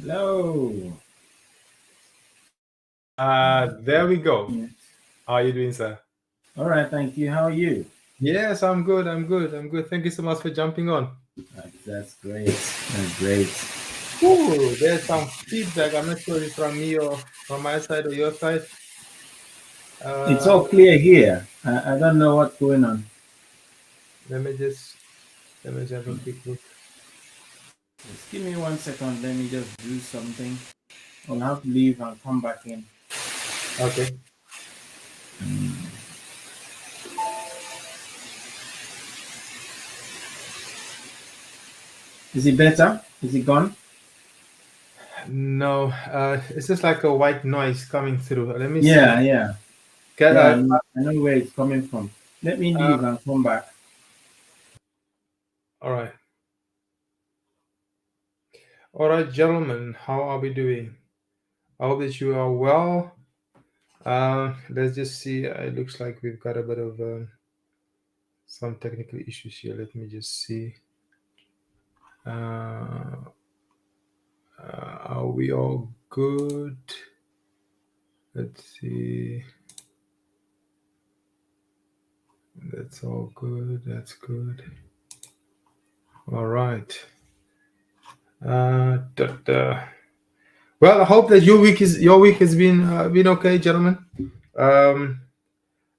Hello. There we go. Yeah. How are you doing, sir? All right, thank you. How are you? Yes, I'm good. I'm good. I'm good. Thank you so much for jumping on. That's great. That's great. Ooh, there's some feedback. I'm not sure if from me or from my side or your side. It's Uh, all clear here. I don't know what's going on. let me just have a quick look. Just give me 1 second. Let me just do something. I'll have to leave and come back in. Okay. Is it better? Is it gone? No, it's just like a white noise coming through. Let me see. Yeah, yeah. Can, Yeah, I know where it's coming from. Let me uh, leave and come back. all right. All right, gentlemen, how are we doing? I hope that you are well. Let's just see. It looks like we've got a bit of some technical issues here. Let me just see. Uh, are we all good? Let's see. That's all good. That's good. All right. Well, I hope that your week has been okay, gentlemen. Um,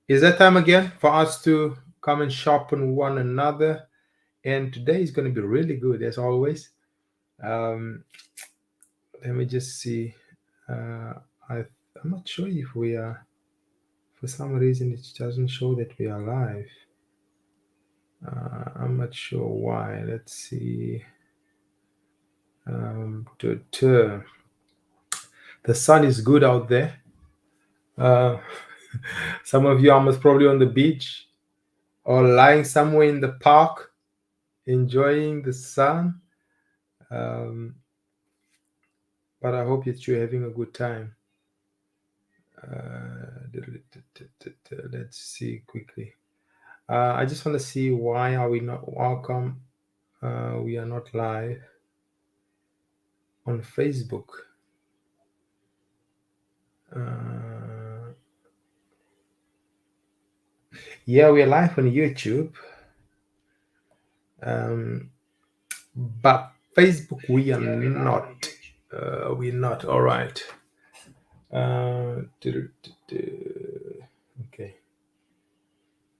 is that time again for us to come and sharpen one another? And today is going to be really good as always. Um, let me just see. Uh, I I'm not sure if we are. For some reason, it doesn't show that we are live. I'm not sure why. Let's see. The sun is good out there. Uh, some of you are most probably on the beach or lying somewhere in the park enjoying the sun. Um, but I hope that you're having a good time. Let's see quickly. I just want to see why are we not welcome. We are not live on Facebook. Uh, yeah, we are live on YouTube, um, but Facebook we are not. We're not. All right. Okay.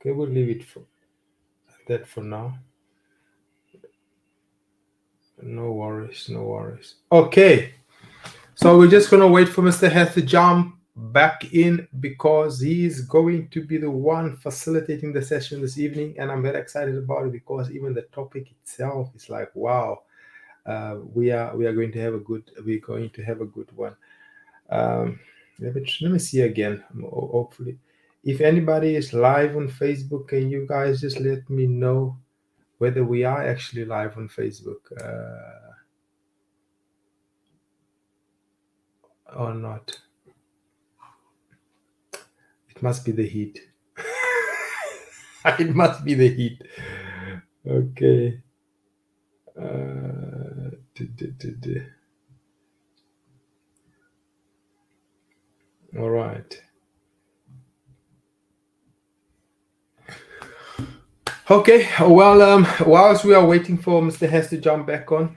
Okay, we'll leave it for that for now. No worries. No worries. Okay. So we're just gonna wait for Mr. Heath to jump back in because he's going to be the one facilitating the session this evening, and I'm very excited about it because even the topic itself is like, wow, we are going to have a good one. Let me see again. Hopefully, if anybody is live on Facebook, can you guys just let me know whether we are actually live on Facebook or not? It must be the heat. It must be the heat. Okay. All right. Okay. Well, whilst we are waiting for Mr. Hess to jump back on,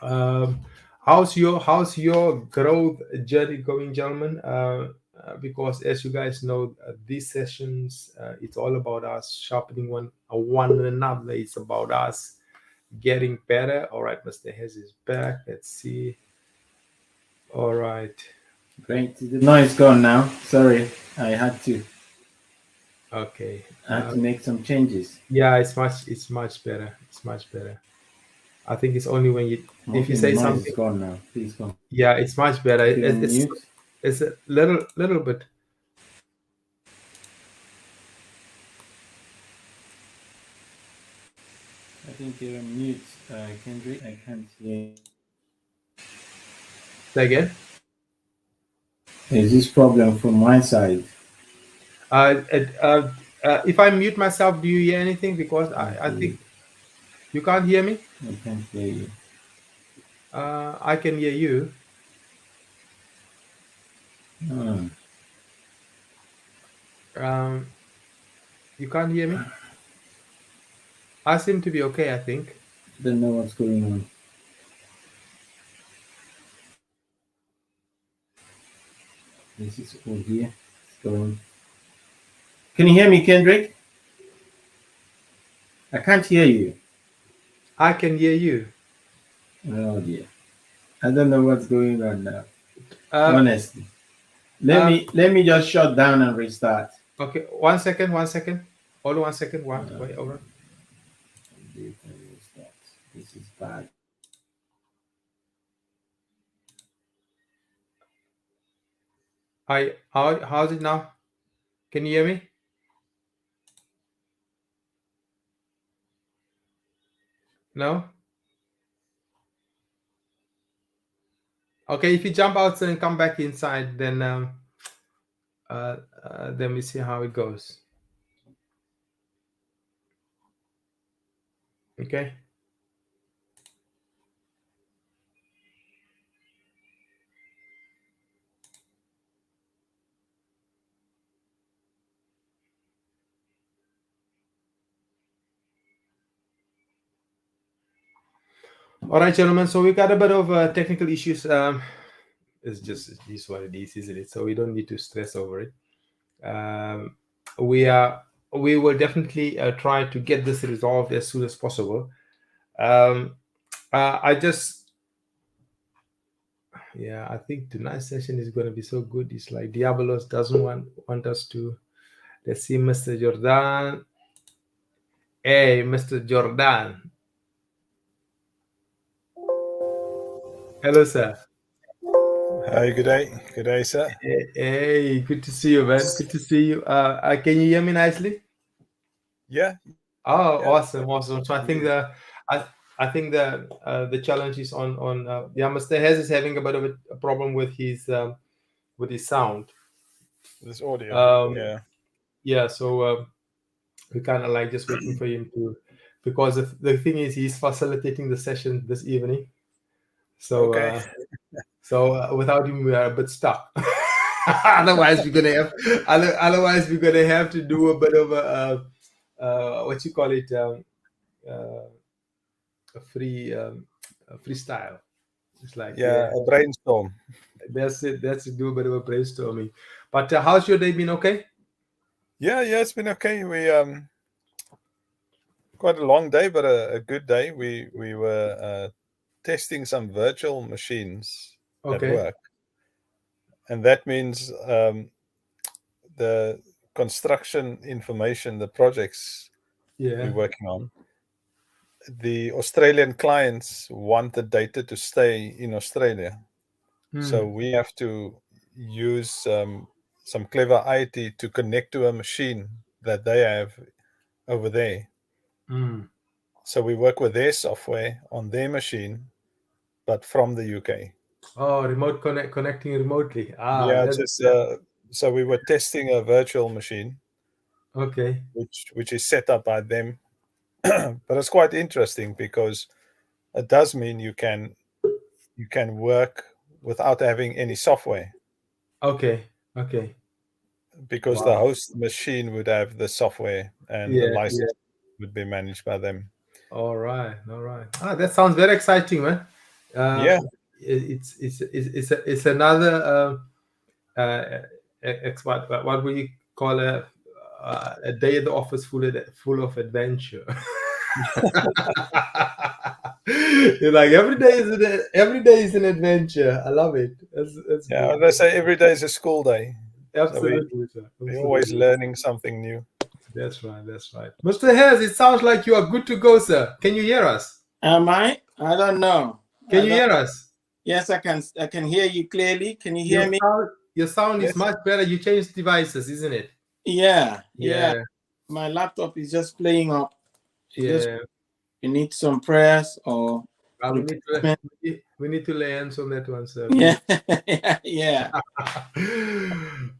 um, how's your growth journey going, gentlemen? Because as you guys know, these sessions it's all about us sharpening one another. It's about us getting better. All right, Mr. Hess is back. Let's see. All right. Great. The noise gone now. Sorry. I had to. Okay. I had to make some changes. Yeah, it's much better. It's much better. I think it's only when you I'm if you hoping the say noise is something. gone now. Please go. Yeah, it's much better. You're on mute. It's a little bit. I think you're on mute, Kendrick. I can't hear. Say again. Is this problem from my side? Uh, uh, uh, if I mute myself, do you hear anything? Because Can't I hear you. think you can't hear me. I can't hear you. I can hear you. Hmm. Um, you can't hear me. I seem to be okay, I think. Don't know what's going on. This is all here. It's going. Can you hear me, Kendrick? I can't hear you. I can hear you. Oh dear. I don't know what's going on now. Um, Honestly. Let um, me let me just shut down and restart. okay, 1 second, 1 second. Hold on 1 second. One, wait, hold on. Update and restart. This is bad. How's it now? Can you hear me? No? Okay, if you jump out and come back inside, then we see how it goes. Okay. All right, gentlemen. So we got a bit of technical issues. It's just what it is, isn't it? So we don't need to stress over it. Um, we are we will definitely try to get this resolved as soon as possible. Um, I just Yeah, I think tonight's session is going to be so good. It's like Diabolos doesn't want us to. Let's see, Mr. Jordan. Hey, Mr. Jordan. Hello, sir. Hi, good day. Good day, sir. Hey, good to see you, man. Good to see you. Can you hear me nicely? Yeah, Oh, yeah, awesome, awesome. So I I think the challenge is on yeah, Mr. Hez is having a bit of a problem with his sound. this audio. Um, Yeah. yeah, so we kind of like just waiting for him to, because the thing is he's facilitating the session this evening. So Okay. without him we are a bit stuck. Otherwise we're gonna have otherwise we're gonna have to do a bit of what you call it, uh, a a freestyle. It's like, Yeah, a brainstorm. that's it. That's do a bit of a brainstorming. But how's your day been? Okay. Yeah, yeah, it's been okay. We quite a long day, but a good day. We were testing some virtual machines at Okay. work, and that means the construction information, the projects we're Yeah. working on. The Australian clients want the data to stay in Australia. So Hmm. we have to use some clever IT to connect to a machine that they have over there. Hmm. So we work with their software on their machine, but from the UK. Oh, connecting remotely. Ah, Yeah, that's just so we were testing a virtual machine, okay. which is set up by them. But it's quite interesting because it does mean you can work without having any software Okay. Okay. because the Wow. host machine would have the software and the Yeah. Yeah. license would be managed by them. All right. All right. Ah, that sounds very exciting, man. Yeah, It's another what would you call a day at the office full of adventure. You're like every day is an adventure. I love it. That's yeah. good. They say every day is a school day, so Absolutely, sir. we're always Absolutely. learning something new. That's right. That's right. Mr. Hess, it sounds like you are good to go, sir. Can you hear us? Am I? I don't know. Can I you don't. hear us? Yes, I can. I can hear you clearly. Can you Your hear me? sound, your sound is Yes. much better. You changed devices, isn't it? Yeah, yeah. Yeah, My laptop is just playing up. Just yeah. you need some prayers or We need to replacement. we need to lay hands on that one, sir. Yeah, yeah, yeah.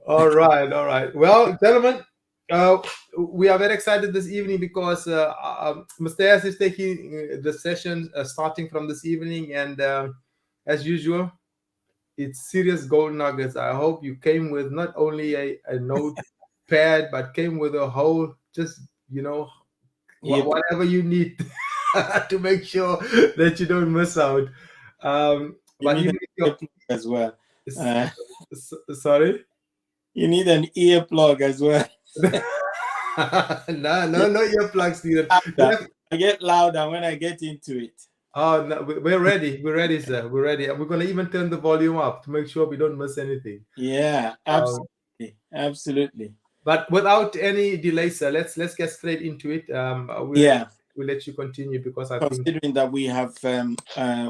All right, all right. Well, gentlemen, uh, we are very excited this evening because Mr. S is taking the session starting from this evening, and as usual, it's serious gold nuggets. I hope you came with not only a notepad, but came with a whole, just, Yep. whatever you need to make sure that you don't miss out. You But need you an make your, earplug as well. Uh, sorry. you need an earplug as well. No, no, no earplugs needed. You Louder. have, I get louder when I get into it. oh, no, we're ready. We're ready, sir. We're ready. And we're going to even turn the volume up to make sure we don't miss anything. Yeah, Um, absolutely. Absolutely. but without any delay, sir, let's get straight into it. Yeah. We'll let you continue because I think, Considering that we have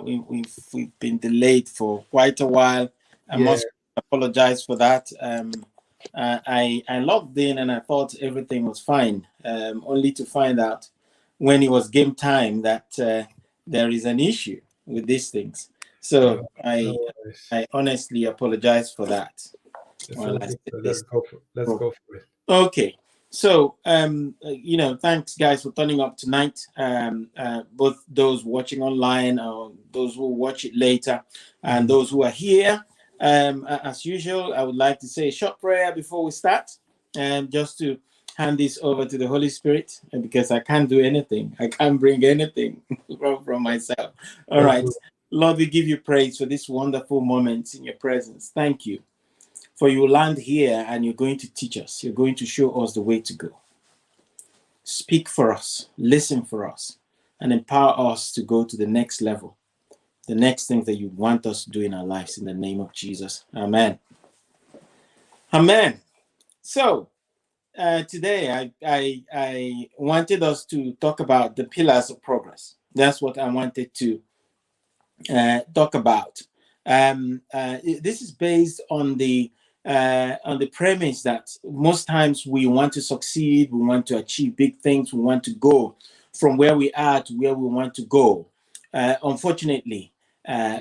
we've been delayed for quite a while, I yeah, must apologize for that. I logged in and I thought everything was fine, only to find out when it was game time that there is an issue with these things. no, So no I worries. I honestly apologize for that. It's While all I good, said sir. this. Let's go for it. Okay. So, thanks guys for turning up tonight. Both those watching online or those who watch it later and those who are here. As usual, I would like to say a short prayer before we start, and just to hand this over to the Holy Spirit, because I can't do anything. I can't bring anything from myself. All All right. good. Lord, we give you praise for this wonderful moment in your presence. Thank you. For you land here and you're going to teach us. You're going to show us the way to go. Speak for us, listen for us, and empower us to go to the next level, the next thing that you want us to do in our lives in the name of Jesus. Amen. Amen. So today I wanted us to talk about the pillars of progress. That's what I wanted to talk about. This is based on the premise that most times we want to succeed, we want to achieve big things, we want to go from where we are to where we want to go. Unfortunately,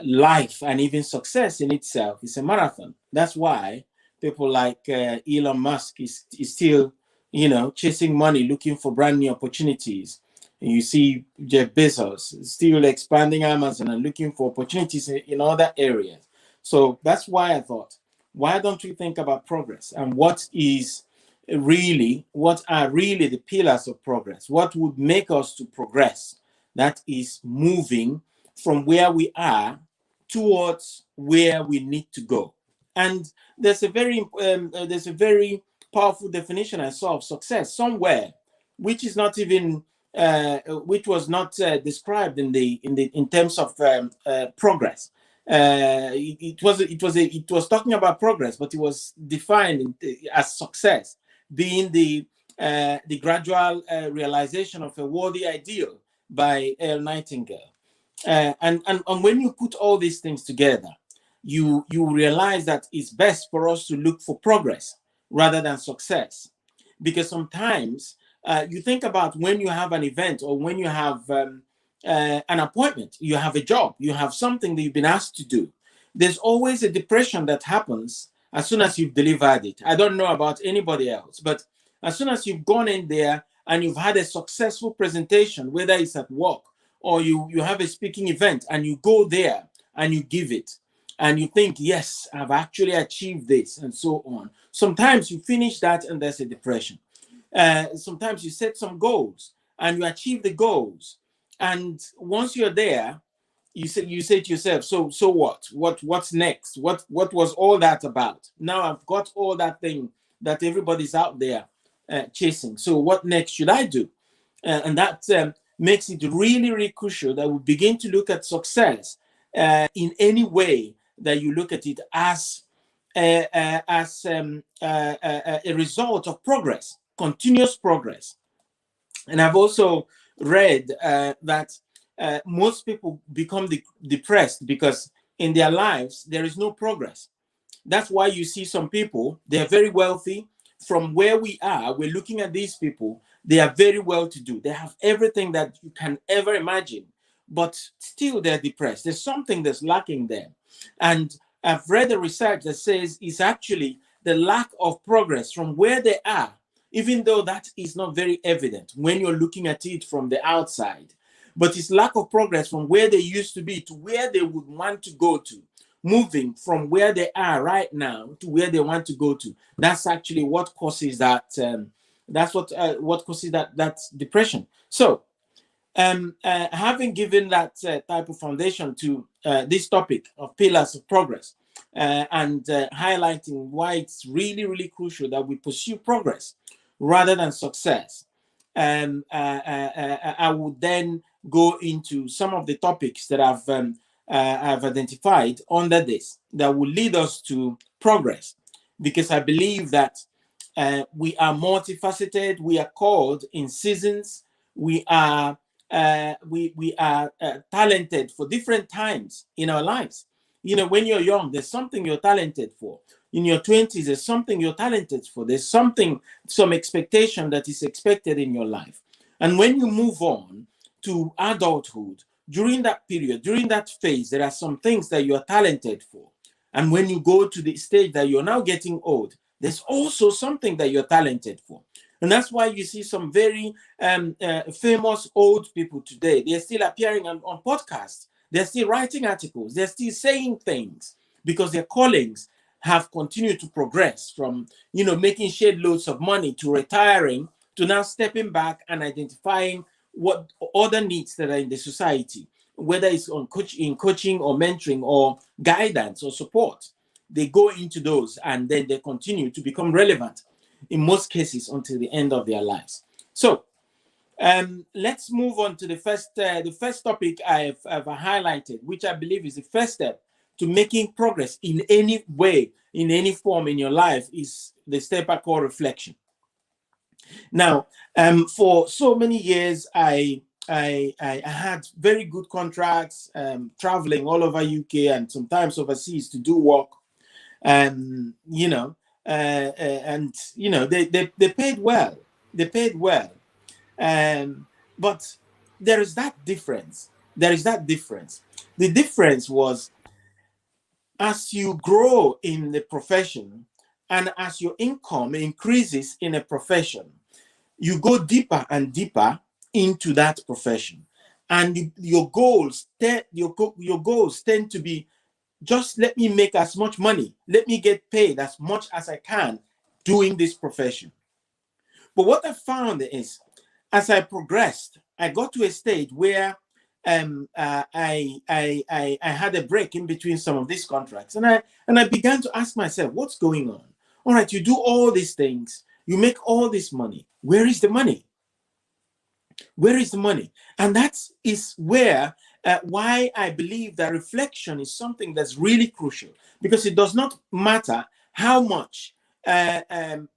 life and even success in itself is a marathon. That's why people like Elon Musk is still, chasing money, looking for brand new opportunities. And you see Jeff Bezos still expanding Amazon and looking for opportunities in other areas. So that's why I thought, why don't we think about progress and what are really the pillars of progress? What would make us to progress? That is moving from where we are towards where we need to go. And there's a very powerful definition I saw of success somewhere, which is not even which was not described in terms of progress. It was talking about progress, but it was defined as success being the gradual realization of a worthy ideal by Earl Nightingale. And when you put all these things together, you realize that it's best for us to look for progress rather than success, because sometimes you think about when you have an event or when you have an appointment, you have a job, you have something that you've been asked to do. There's always a depression that happens as soon as you've delivered it. I don't know about anybody else, but as soon as you've gone in there and you've had a successful presentation, whether it's at work or you have a speaking event and you go there and you give it and you think, yes, I've actually achieved this and so on. Sometimes you finish that and there's a depression. Sometimes you set some goals and you achieve the goals. And once you're there, you say to yourself, so what's next? What was all that about? Now I've got all that thing that everybody's out there chasing. So what next should I do? And that makes it really, really crucial that we begin to look at success in any way that you look at it as a result of progress, continuous progress. And I've also read that most people become depressed because in their lives there is no progress. That's why you see some people, they're very wealthy. From where we are, we're looking at these people, they are very well to do. They have everything that you can ever imagine, but still they're depressed. There's something that's lacking there. And I've read the research that says it's actually the lack of progress from where they are, even though that is not very evident when you're looking at it from the outside. but it's lack of progress from where they used to be to where they would want to go to. Moving from where they are right now to where they want to go to. That's actually what causes that. That's what causes that depression. So, having given that type of foundation to this topic of pillars of progress, and highlighting why it's really, really crucial that we pursue progress rather than success, I would then go into some of the topics that I've identified under this that will lead us to progress, because I believe that we are multifaceted. We are called in seasons. We are talented for different times in our lives. You know, when you're young, there's something you're talented for. In your 20s, there's something you're talented for. There's some expectation that is expected in your life. And when you move on to adulthood, during that period, during that phase, there are some things that you're talented for. And when you go to the stage that you're now getting old, there's also something that you're talented for. And that's why you see some very famous old people today. They're still appearing on podcasts. They're still writing articles. They're still saying things because their callings have continued to progress from, making shed loads of money to retiring to now stepping back and identifying what other needs that are in the society, whether it's in coaching or mentoring or guidance or support. They go into those and then they continue to become relevant in most cases until the end of their lives. So let's move on to the first topic I've highlighted, which I believe is the first step to making progress in any way, in any form in your life, is the step I call reflection. Now, for so many years, I had very good contracts, traveling all over UK and sometimes overseas to do work. And they paid well. They paid well. But there is that difference. The difference was, as you grow in the profession and as your income increases in a profession, you go deeper and deeper into that profession, and your goals tend to be, just let me make as much money, let me get paid as much as I can doing this profession. But what I found is, as I progressed, I got to a stage where I had a break in between some of these contracts, and I began to ask myself, what's going on? All right, you do all these things, you make all this money. Where is the money? Where is the money? And that is where why I believe that reflection is something that's really crucial, because it does not matter how much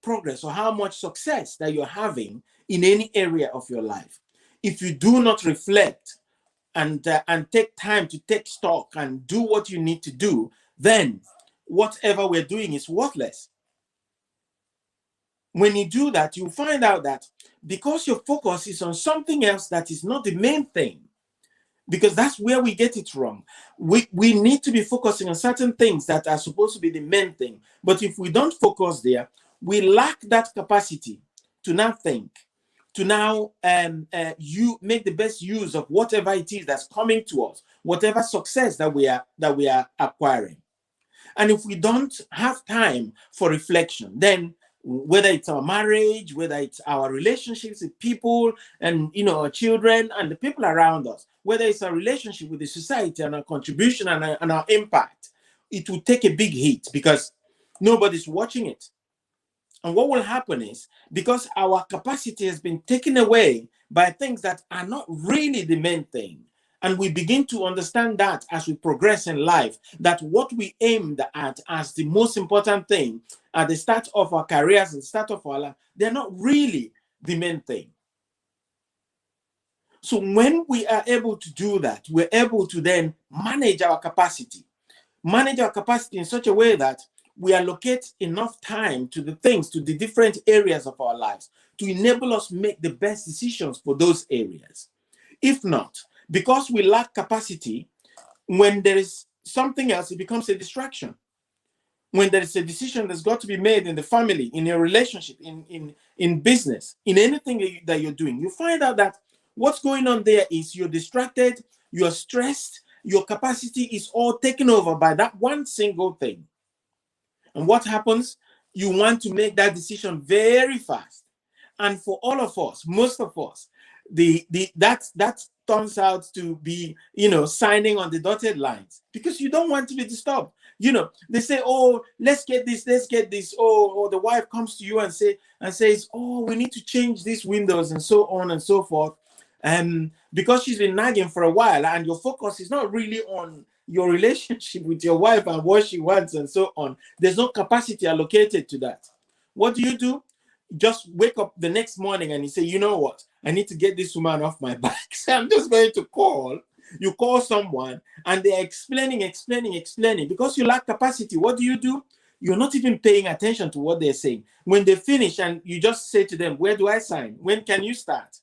progress or how much success that you're having in any area of your life. If you do not reflect and take time to take stock and do what you need to do, then whatever we're doing is worthless. When you do that, you find out that because your focus is on something else that is not the main thing, because that's where we get it wrong. We need to be focusing on certain things that are supposed to be the main thing. But if we don't focus there, we lack that capacity to now think, to now you make the best use of whatever it is that's coming to us, whatever success that we are acquiring. And if we don't have time for reflection, then whether it's our marriage, whether it's our relationships with people and our children and the people around us, whether it's our relationship with the society and our contribution and our impact, it will take a big hit because nobody's watching it. And what will happen is, because our capacity has been taken away by things that are not really the main thing, and we begin to understand that as we progress in life, that what we aimed at as the most important thing at the start of our careers and the start of our life, they're not really the main thing. So when we are able to do that, we're able to then manage our capacity in such a way that we allocate enough time to the things, to the different areas of our lives to enable us make the best decisions for those areas. If not, because we lack capacity, when there is something else, it becomes a distraction. When there is a decision that's got to be made in the family, in your relationship, in business, in anything that you're doing, you find out that what's going on there is you're distracted, you're stressed, your capacity is all taken over by that one single thing. And what happens? You want to make that decision very fast. And for all of us, most of us, that turns out to be, signing on the dotted lines, because you don't want to be disturbed. They say, oh, let's get this. Oh, or the wife comes to you and says, oh, we need to change these windows and so on and so forth. Because she's been nagging for a while, and your focus is not really on your relationship with your wife and what she wants and so on. There's no capacity allocated to that. What do? Just wake up the next morning and you say, you know what? I need to get this woman off my back. So I'm just going to call. You call someone and they're explaining. Because you lack capacity, what do? You're not even paying attention to what they're saying. When they finish and you just say to them, where do I sign? When can you start?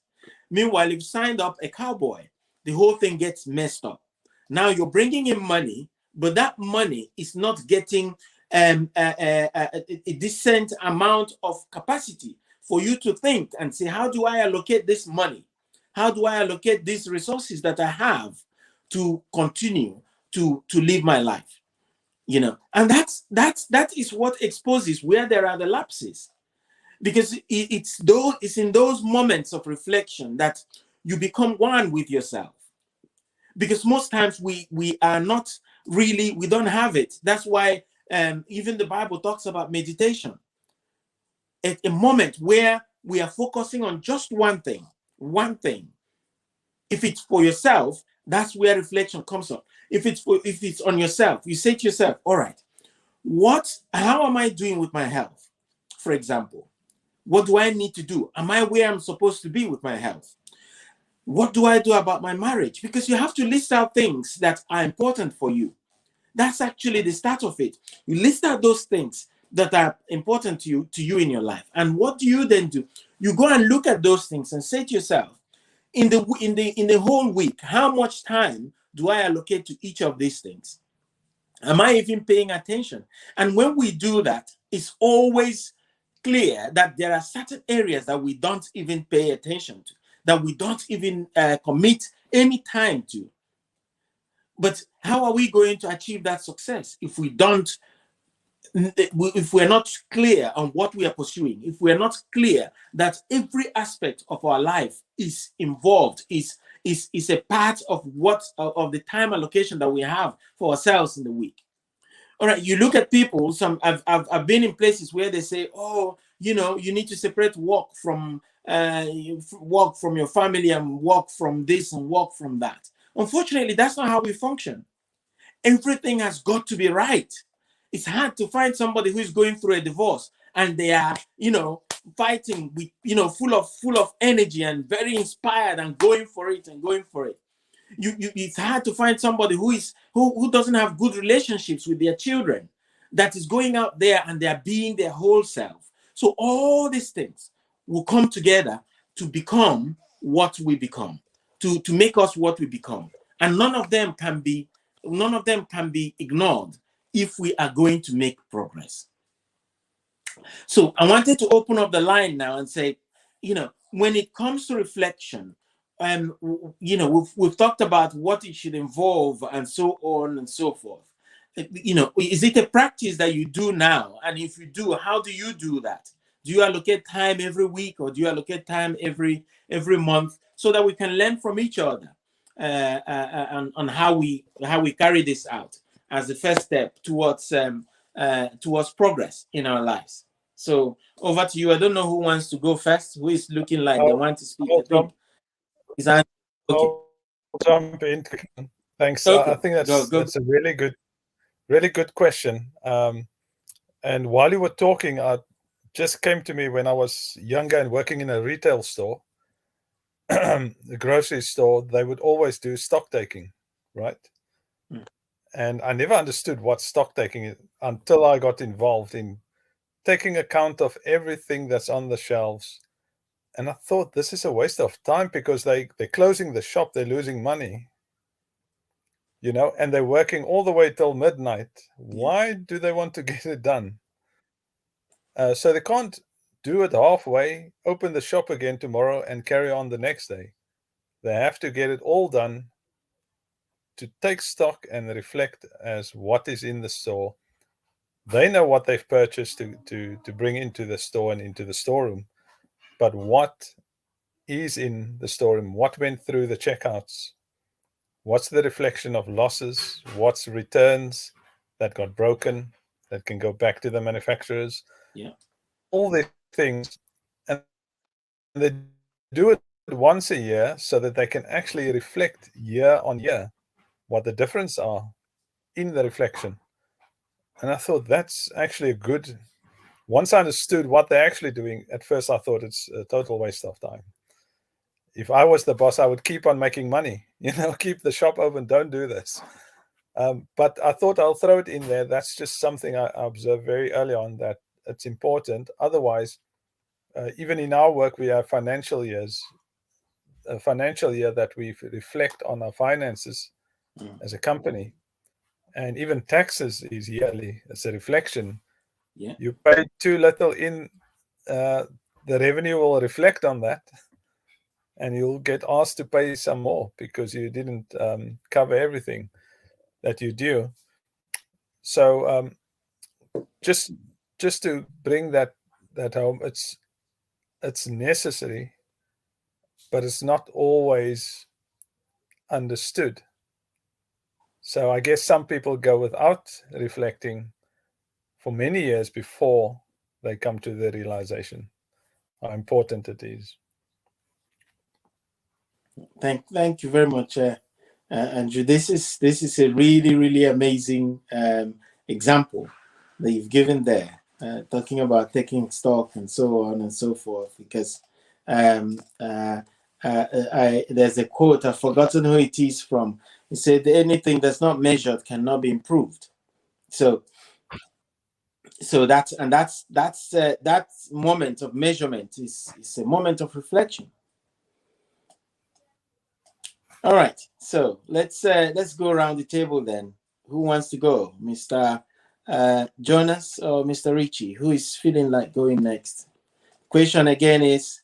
Meanwhile, you've signed up a cowboy. The whole thing gets messed up. Now you're bringing in money, but that money is not getting a decent amount of capacity for you to think and say, how do I allocate this money? How do I allocate these resources that I have to continue to live my life? And that is what exposes where there are the lapses. Because it's in those moments of reflection that you become one with yourself. Because most times we are not really, we don't have it. That's why even the Bible talks about meditation. A moment where we are focusing on just one thing. If it's for yourself, that's where reflection comes up. If it's on yourself, you say to yourself, all right, how am I doing with my health? For example, what do I need to do? Am I where I'm supposed to be with my health? What do I do about my marriage? Because you have to list out things that are important for you. That's actually the start of it. You list out those things that are important to you in your life. And what do you then do? You go and look at those things and say to yourself, in the whole week, how much time do I allocate to each of these things? Am I even paying attention? And when we do that, it's always clear that there are certain areas that we don't even pay attention to, that we don't even commit any time to. But how are we going to achieve that success if we're not clear on what we are pursuing, if we're not clear that every aspect of our life is involved, is a part of of the time allocation that we have for ourselves in the week? All right, you look at people. I've been in places where they say, oh, you need to separate work from your family, and work from this and work from that. Unfortunately, that's not how we function. Everything has got to be right. It's hard to find somebody who is going through a divorce and they are, fighting with, full of energy and very inspired and going for it. It's hard to find somebody who doesn't have good relationships with their children, that is going out there and they're being their whole self. So all these things will come together to become what we become, to make us what we become. And none of them can be ignored if we are going to make progress. So I wanted to open up the line now and say, when it comes to reflection, we've talked about what it should involve and so on and so forth. Is it a practice that you do now? And if you do, how do you do that? Do you allocate time every week, or do you allocate time every month, so that we can learn from each other on how we carry this out as the first step towards progress in our lives? So over to you. I don't know who wants to go first. Who is looking like they want to speak? Okay. I'll jump in. Thanks. Okay. I think Go. that's a really good question. And while you were talking, just came to me when I was younger and working in a retail store, the grocery store. They would always do stock taking, right? And I never understood what stock taking is until I got involved in taking account of everything that's on the shelves. And I thought, this is a waste of time, because they're closing the shop, they're losing money, and they're working all the way till midnight. Why do they want to get it done? So they can't do it halfway, open the shop again tomorrow and carry on the next day. They have to get it all done to take stock and reflect as what is in the store. They know what they've purchased to bring into the store and into the storeroom, but what is in the storeroom, what went through the checkouts, what's the reflection of losses, what's returns that got broken, that can go back to the manufacturers, Yeah. all these things. And they do it once a year so that they can actually reflect year on year what the difference are in the reflection. And I thought that's actually a good. Once I understood what they're actually doing, at first I thought it's a total waste of time. If I was the boss, I would keep on making money, keep the shop open, don't do this. But I thought I'll throw it in there. That's just something I observed very early on, that it's important. Otherwise, even in our work, we have financial years, a financial year that we reflect on our finances as a company. And even taxes is yearly. It's a reflection. Yeah. You pay too little in, the revenue will reflect on that, and you'll get asked to pay some more because you didn't cover everything that you do. So just to bring that home, it's necessary, but it's not always understood. So I guess some people go without reflecting for many years before they come to the realization how important it is. Thank you very much, Andrew. This is a really amazing example that you've given there, talking about taking stock and so on and so forth. Because there's a quote, I've forgotten who it is from. It said, "Anything that's not measured cannot be improved." So that moment of measurement is a moment of reflection. All right, so let's go around the table then. Who wants to go, Mr. Jonas or Mr. Richie? Who is feeling like going next? Question again is,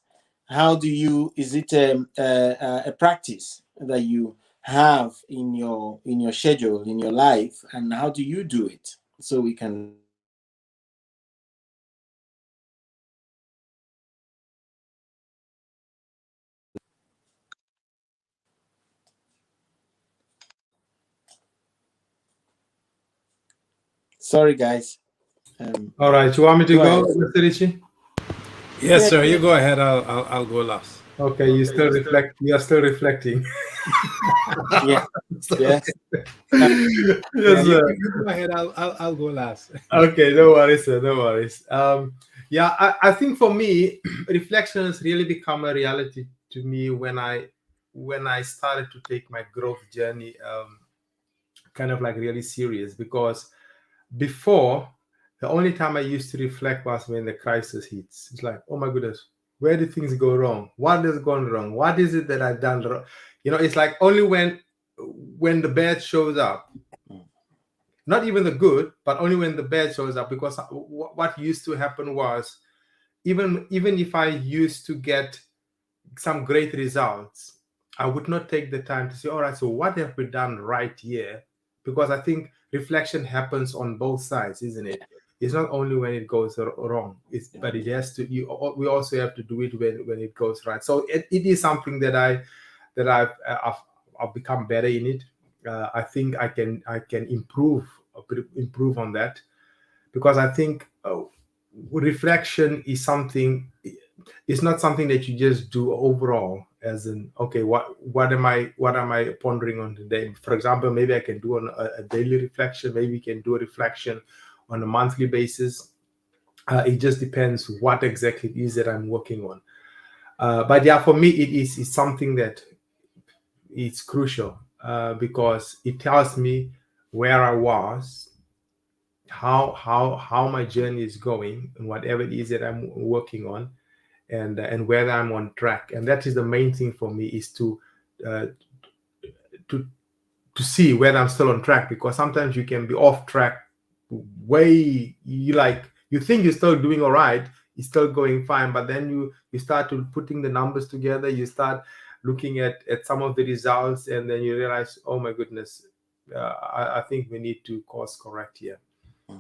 is it a practice that you have in your schedule, in your life, and how do you do it? So we can. Sorry, guys. All right, you want me to go, Mr. Richie? Yes, sir. You go ahead. I'll go last. Okay, you still reflect. You are still reflecting. Yeah. Yes. Yes, You sir. go ahead. I'll go last. Okay, no worries, sir. No worries. Yeah, I think for me, reflection has really become a reality to me when I started to take my growth journey, kind of like really serious. Because before, the only time I used to reflect was when the crisis hits. It's like, oh my goodness, where did things go wrong? What has gone wrong? What is it that I've done wrong? It's like only when the bad shows up. Not even the good, but only when the bad shows up. Because what used to happen was, even if I used to get some great results, I would not take the time to say, all right, so what have we done right here? Because I think reflection happens on both sides, isn't it? It's not only when it goes wrong, but it has to. We also have to do it when it goes right. So it is something that I've become better in it. I think I can improve on that, because I think reflection is something. It's not something that you just do overall, as in, okay, what am I pondering on today? For example, maybe I can do a daily reflection. Maybe we can do a reflection on a monthly basis. It just depends what exactly it is that I'm working on. But yeah, for me, it's something that it's crucial, because it tells me where I was, how my journey is going, and whatever it is that I'm working on, and whether I'm on track. And that is the main thing for me, is to see whether I'm still on track, because sometimes you can be off track way. You think you're still doing all right, you're still going fine, but then you start to putting the numbers together, you start looking at some of the results, and then you realize, oh my goodness, I think we need to course correct here.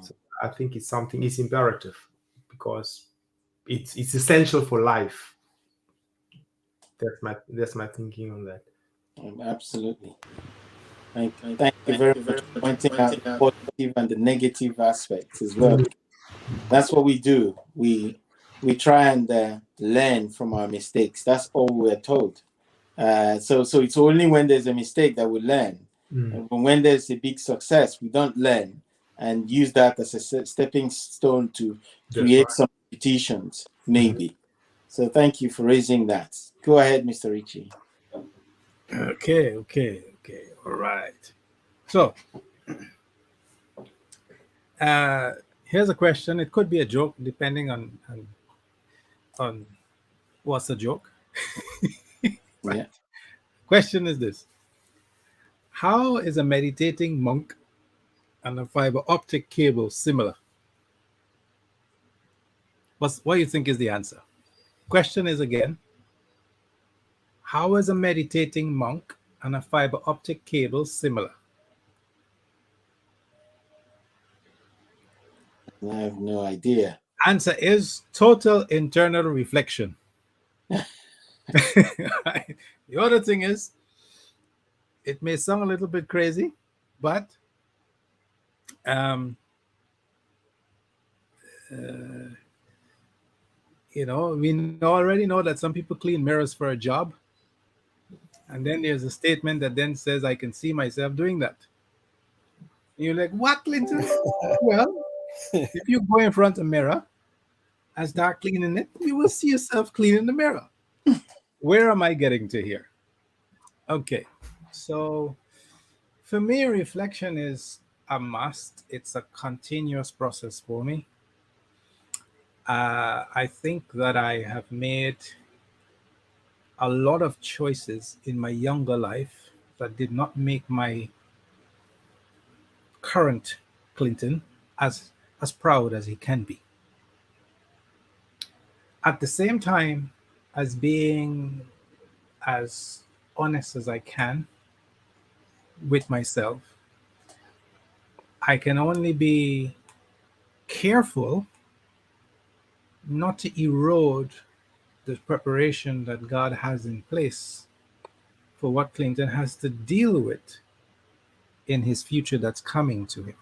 So I think it's imperative, because it's essential for life. That's my thinking on that. Absolutely. Thank you very much for pointing out the positive and the negative aspects as well. That's what we do. We try and learn from our mistakes. That's all we're told. So it's only when there's a mistake that we learn. And when there's a big success, we don't learn and use that as a stepping stone to create some repetitions, maybe. So thank you for raising that. Go ahead, Mr. Ritchie. Okay. All right. So, here's a question. It could be a joke, depending on what's the joke. Yeah. Question is this: how is a meditating monk and a fiber optic cable similar? What do you think is the answer? Question is again: how is a meditating monk and a fiber optic cable similar? I have no idea. Answer is total internal reflection. The other thing is, it may sound a little bit crazy, but we already know that some people clean mirrors for a job, and then there's a statement that then says, "I can see myself doing that." And you're like, "What, Clinton?" Well, if you go in front of a mirror and start cleaning it, you will see yourself cleaning the mirror. Where am I getting to here? Okay, so for me, reflection is a must. It's a continuous process for me. I think that I have made a lot of choices in my younger life that did not make my current Clinton as proud as he can be. At the same time, as being as honest as I can with myself, I can only be careful not to erode the preparation that God has in place for what Clinton has to deal with in his future that's coming to him.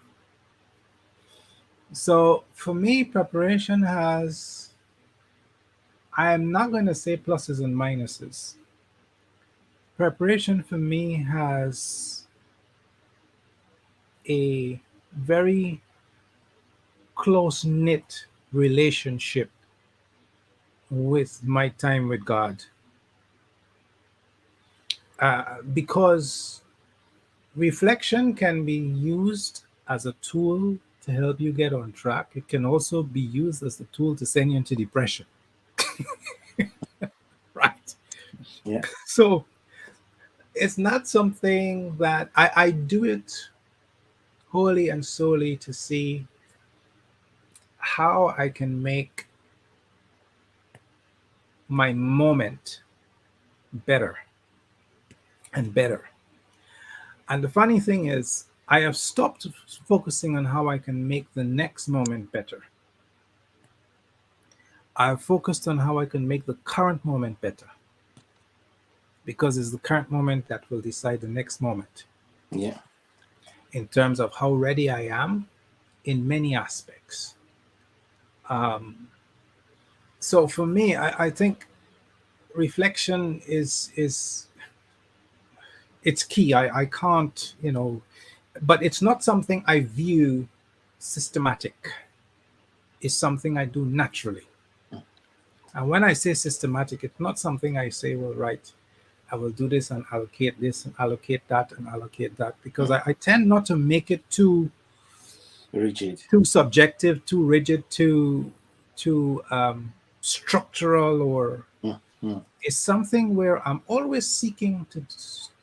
So for me, preparation has, I am not going to say pluses and minuses. Preparation for me has a very close-knit relationship with my time with God. Because reflection can be used as a tool to help you get on track. It can also be used as a tool to send you into depression. Right. Yeah. So it's not something that I do it wholly and solely to see how I can make my moment better and better. And the funny thing is, I have stopped focusing on how I can make the next moment better. I've focused on how I can make the current moment better, because it's the current moment that will decide the next moment. Yeah. In terms of how ready I am in many aspects. So for me, I think reflection is it's key. I can't, but it's not something I view systematic. It's something I do naturally. And when I say systematic, it's not something I say, well, right, I will do this and allocate this and allocate that and allocate that, because I tend not to make it too rigid, too subjective, too rigid, too structural, or it's something where I'm always seeking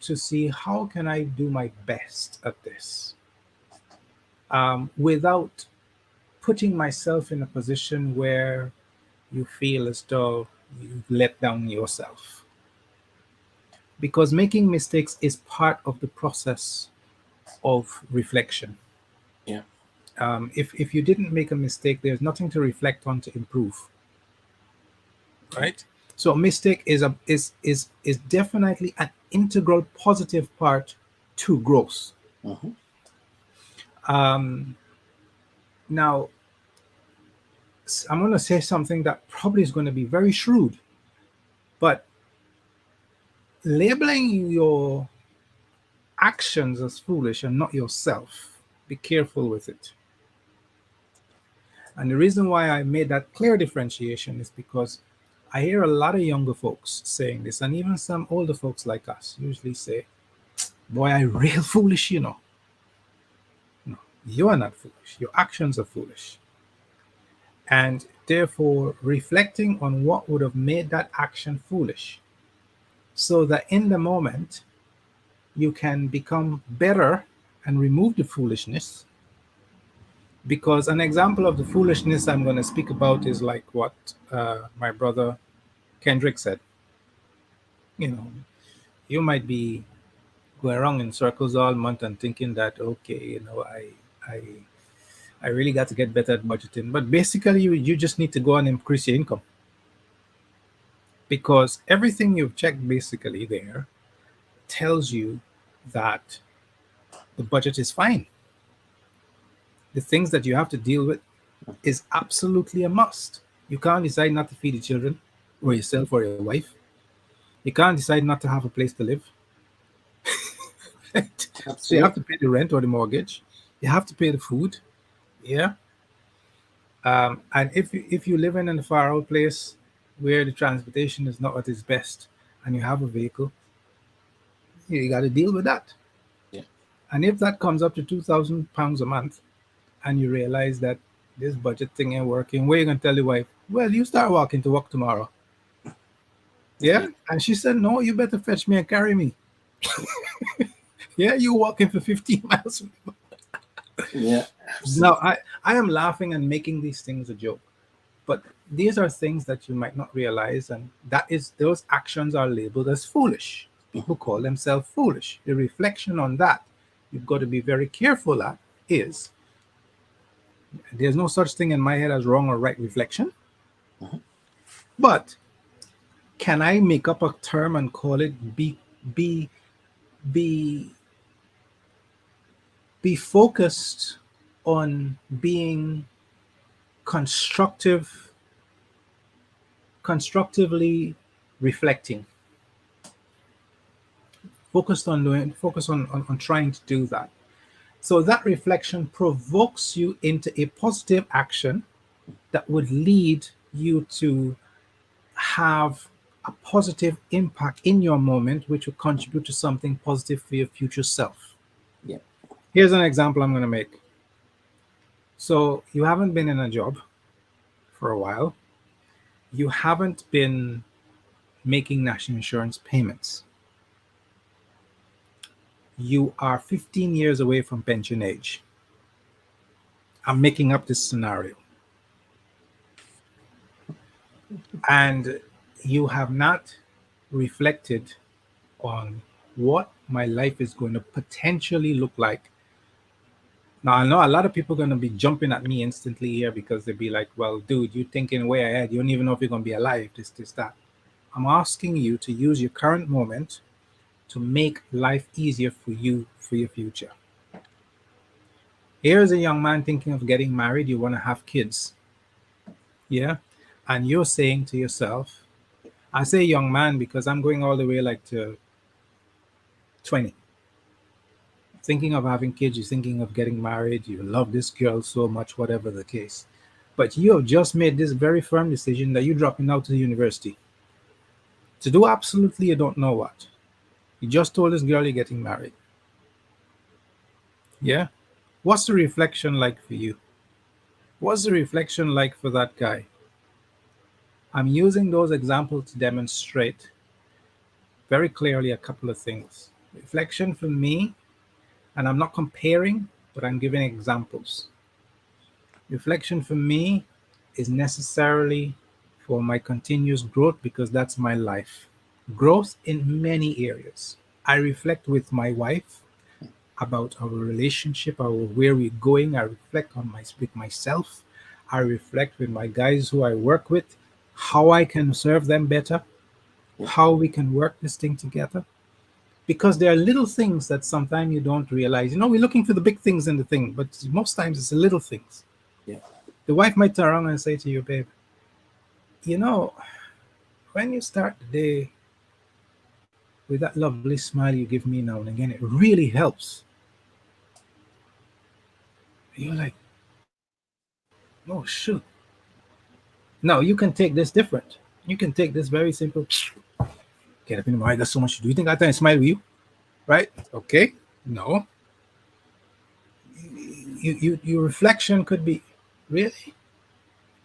to see how can I do my best at this, without putting myself in a position where you feel as though you've let down yourself. because making mistakes is part of the process of reflection. Yeah. If you didn't make a mistake, there's nothing to reflect on to improve, right? So a mistake is definitely an integral positive part to growth. Mm-hmm. Um, Now, I'm going to say something that probably is going to be very shrewd, but labeling your actions as foolish and not yourself, be careful with it. And the reason why I made that clear differentiation is because I hear a lot of younger folks saying this, and even some older folks like us usually say, boy, I real foolish, you know. No, you are not foolish. Your actions are foolish. And therefore, reflecting on what would have made that action foolish, so that in the moment you can become better and remove the foolishness. Because an example of the foolishness I'm going to speak about is like what my brother Kendrick said. You know, you might be going around in circles all month and thinking that, okay, you know, I I really got to get better at budgeting. But basically, you just need to go and increase your income, because everything you've checked basically there tells you that the budget is fine. The things that you have to deal with is absolutely a must. You can't decide not to feed the children or yourself or your wife. You can't decide not to have a place to live. Right? So you have to Absolutely. pay the rent or the mortgage. You have to pay the food. Yeah. And if you live in a far out place where the transportation is not at its best, and you have a vehicle, you got to deal with that. Yeah. And if that comes up to £2,000 a month, and you realize that this budget thing ain't working, where you gonna tell your wife, well, you start walking to work tomorrow. Yeah. Yeah. And she said, no, you better fetch me and carry me. Yeah, you walking for 15 miles. Yeah. Now, Absolutely. I am laughing and making these things a joke, but these are things that you might not realize, and that is those actions are labeled as foolish. People call themselves foolish. The reflection on that you've got to be very careful at is there's no such thing in my head as wrong or right reflection, Mhm. but can I make up a term and call it be be be focused on being constructive constructively reflecting, focus on trying to do that, so that reflection provokes you into a positive action that would lead you to have a positive impact in your moment, which will contribute to something positive for your future self. Yeah. Here's an example I'm going to make. So you haven't been in a job for a while, you haven't been making national insurance payments, you are 15 years away from pension age. I'm making up this scenario. And you have not reflected on what my life is going to potentially look like. Now, I know a lot of people are going to be jumping at me instantly here because they'll be like, well, dude, you're thinking way ahead. You don't even know if you're going to be alive, this, that. I'm asking you to use your current moment to make life easier for you for your future. Here's a young man thinking of getting married. You want to have kids. Yeah. And you're saying to yourself, I say young man because I'm going all the way like to 20. Thinking of having kids, you're thinking of getting married, you love this girl so much, whatever the case. But you have just made this very firm decision that you're dropping out to the university to do absolutely you don't know what. You just told this girl you're getting married. Yeah? What's the reflection like for you? What's the reflection like for that guy? I'm using those examples to demonstrate very clearly a couple of things. Reflection for me, and I'm not comparing, but I'm giving examples. Reflection for me is necessarily for my continuous growth because that's my life. Growth in many areas. I reflect with my wife about our relationship, our where we're going. I reflect on my with myself. I reflect with my guys who I work with, how I can serve them better, Yeah. how we can work this thing together. Because there are little things that sometimes you don't realize. You know, we're looking for the big things in the thing, but most times it's the little things. Yeah. The wife might turn around and say to you, babe, you know, when you start the day with that lovely smile you give me now and again, it really helps. And you're like, oh, shoot. Now you can take this different. You can take this very simple. Get up in the morning, I got so much to do. You think I time to smile with you? Right? Okay. No. Your reflection could be, really?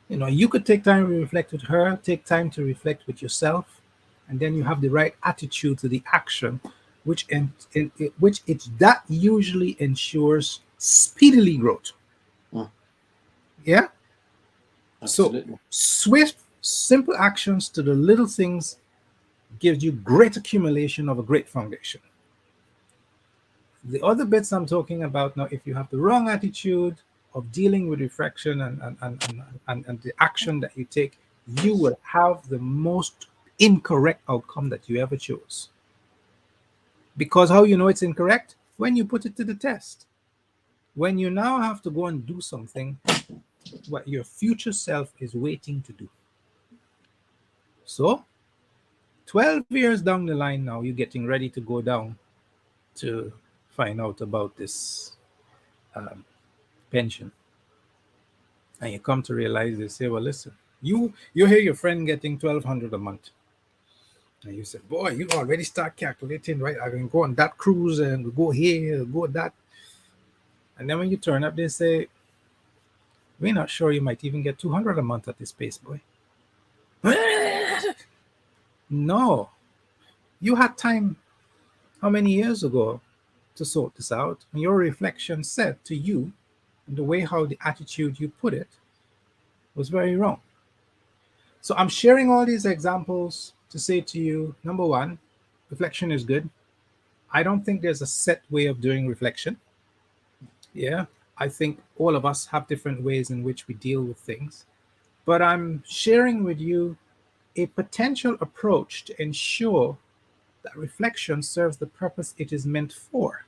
You know, you could take time to reflect with her, take time to reflect with yourself, and then you have the right attitude to the action, which it that usually ensures speedily growth. Mm, Yeah. So absolutely. swift, simple actions to the little things gives you great accumulation of a great foundation. The other bits I'm talking about now, if you have the wrong attitude of dealing with reflection and the action that you take, you will have the most incorrect outcome that you ever chose. Because how you know it's incorrect? When you put it to the test. When you now have to go and do something what your future self is waiting to do. So, 12 years down the line now, you're getting ready to go down to find out about this um, pension. And you come to realize they say, well, listen, you hear your friend getting 1,200 a month. And you said, boy, you already start calculating, right? I can go on that cruise and we go here, go that. And then when you turn up, they say, we're not sure you might even get 200 a month at this pace, boy. No, you had time how many years ago to sort this out? And your reflection said to you, and the way how the attitude you put it was very wrong. So I'm sharing all these examples to say to you, number one, reflection is good. I don't think there's a set way of doing reflection. Yeah. I think all of us have different ways in which we deal with things. But I'm sharing with you a potential approach to ensure that reflection serves the purpose it is meant for,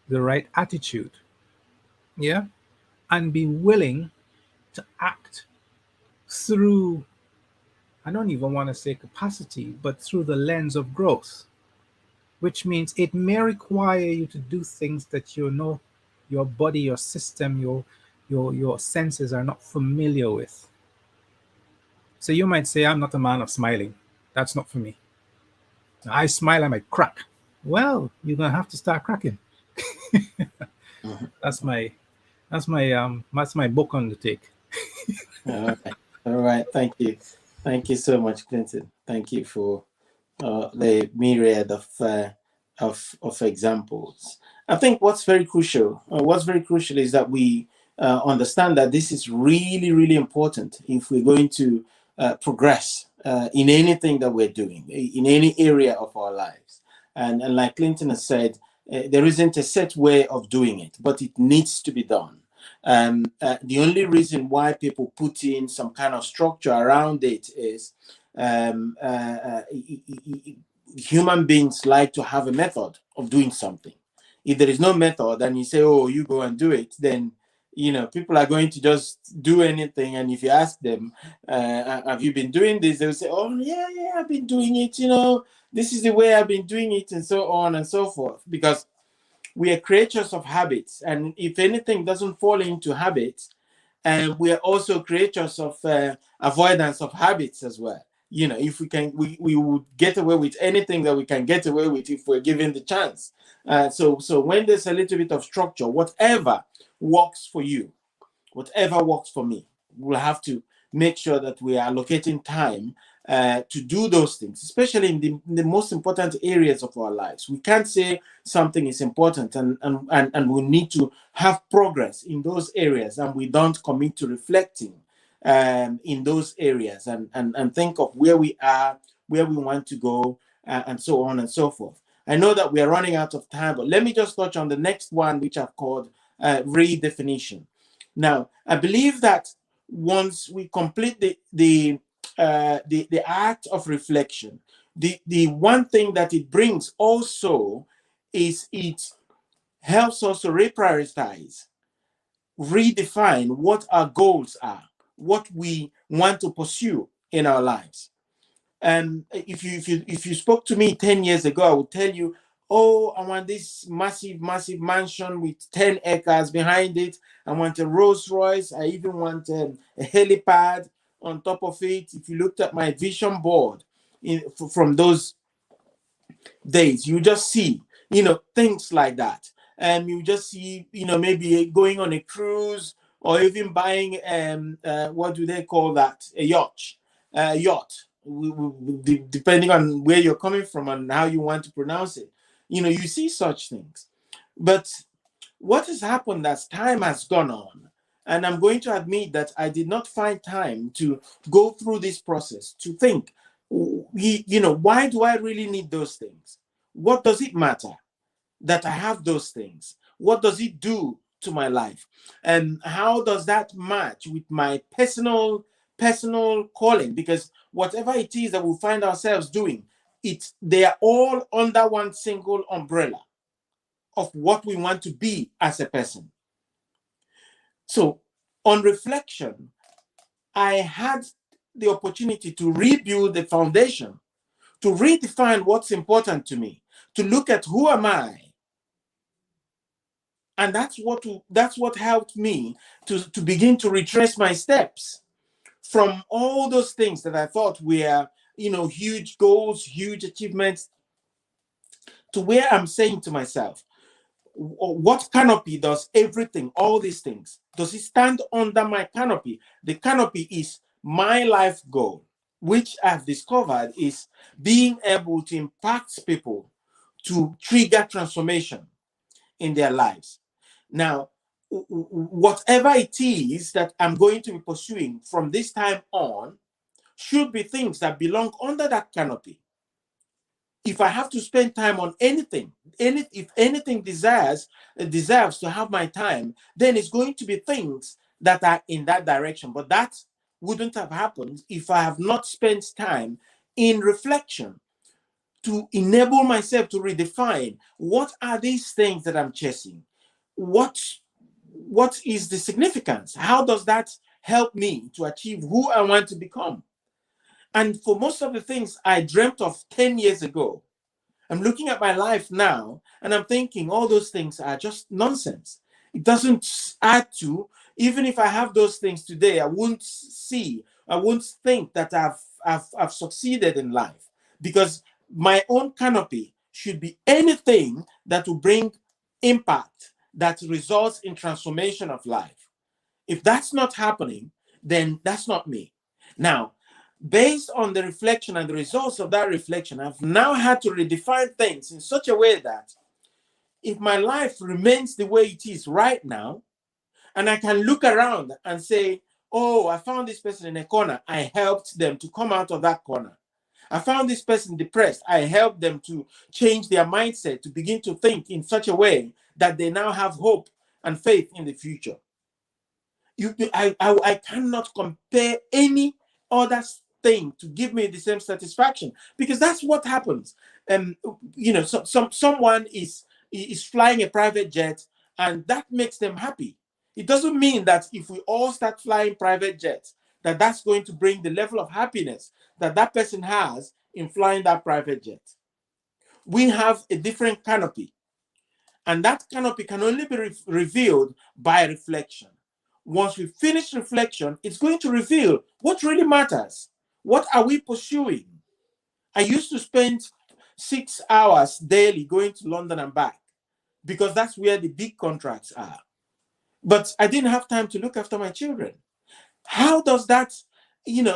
the right attitude. Yeah. And be willing to act through, I don't even want to say capacity, but through the lens of growth, which means it may require you to do things that you know your body, your system, your senses are not familiar with. So you might say, I'm not a man of smiling. That's not for me. I smile, I might crack. Well, you're gonna have to start cracking. Mhm. That's my that's my book on the take. All right. All right. Thank you. Thank you so much, Clinton. Thank you for the myriad of examples. I think what's very crucial is that we understand that this is really, really important if we're going to progress in anything that we're doing, in any area of our lives. And like Clinton has said, there isn't a set way of doing it, but it needs to be done. The only reason why people put in some kind of structure around it is um, uh, uh, human beings like to have a method of doing something. If there is no method and you say, oh, you go and do it, then people are going to just do anything. And if you ask them, have you been doing this, they'll say, oh yeah, yeah, I've been doing it, this is the way I've been doing it, and so on and so forth, because we are creatures of habits, and if anything doesn't fall into habits, and we are also creatures of avoidance of habits as well. If we would get away with anything that we can get away with if we're given the chance. So when there's a little bit of structure, whatever works for you, whatever works for me, we'll have to make sure that we are allocating time to do those things, especially in the most important areas of our lives. We can't say something is important and we need to have progress in those areas, and we don't commit to reflecting in those areas and think of where we are, where we want to go, and so on and so forth. I know that we are running out of time, but let me just touch on the next one, which I've called redefinition. Now, I believe that once we complete the act of reflection, the one thing that it brings also is it helps us to reprioritize, redefine what our goals are, what we want to pursue in our lives. And if you spoke to me 10 years ago, I would tell you, oh, I want this massive mansion with 10 acres behind it. I want a Rolls Royce. I even want a helipad on top of it. If you looked at my vision board from those days, you just see, things like that. And you just see, maybe going on a cruise, or even buying what do they call that, a yacht, depending on where you're coming from and how you want to pronounce it. You see such things. But what has happened as time has gone on, and I'm going to admit that I did not find time to go through this process to think, why do I really need those things? What does it matter that I have those things? What does it do to my life? And how does that match with my personal calling? Because whatever it is that we find ourselves doing, they are all under one single umbrella of what we want to be as a person. So on reflection, I had the opportunity to rebuild the foundation, to redefine what's important to me, to look at who am I. And that's what helped me to begin to retrace my steps from all those things that I thought were, huge goals, huge achievements, to where I'm saying to myself, what canopy does everything, all these things, does it stand under my canopy? The canopy is my life goal, which I've discovered is being able to impact people, to trigger transformation in their lives. Now, whatever it is that I'm going to be pursuing from this time on should be things that belong under that canopy. If I have to spend time on anything, if anything deserves to have my time, then it's going to be things that are in that direction. But that wouldn't have happened if I have not spent time in reflection to enable myself to redefine what are these things that I'm chasing. What is the significance? How does that help me to achieve who I want to become? And for most of the things I dreamt of 10 years ago, I'm looking at my life now and I'm thinking all those things are just nonsense. It doesn't add to, even if I have those things today, I won't think that I've succeeded in life, because my own canopy should be anything that will bring impact that results in transformation of life. If that's not happening, then that's not me. Now, based on the reflection and the results of that reflection, I've now had to redefine things in such a way that if my life remains the way it is right now, and I can look around and say, oh, I found this person in a corner, I helped them to come out of that corner. I found this person depressed, I helped them to change their mindset, to begin to think in such a way that they now have hope and faith in the future. I cannot compare any other thing to give me the same satisfaction, because that's what happens. Someone is flying a private jet and that makes them happy. It doesn't mean that if we all start flying private jets, that's going to bring the level of happiness that person has in flying that private jet. We have a different canopy, and that canopy can only be revealed by reflection. Once we finish reflection, it's going to reveal what really matters. What are we pursuing? I used to spend 6 hours daily going to London and back, because that's where the big contracts are. But I didn't have time to look after my children. How does that,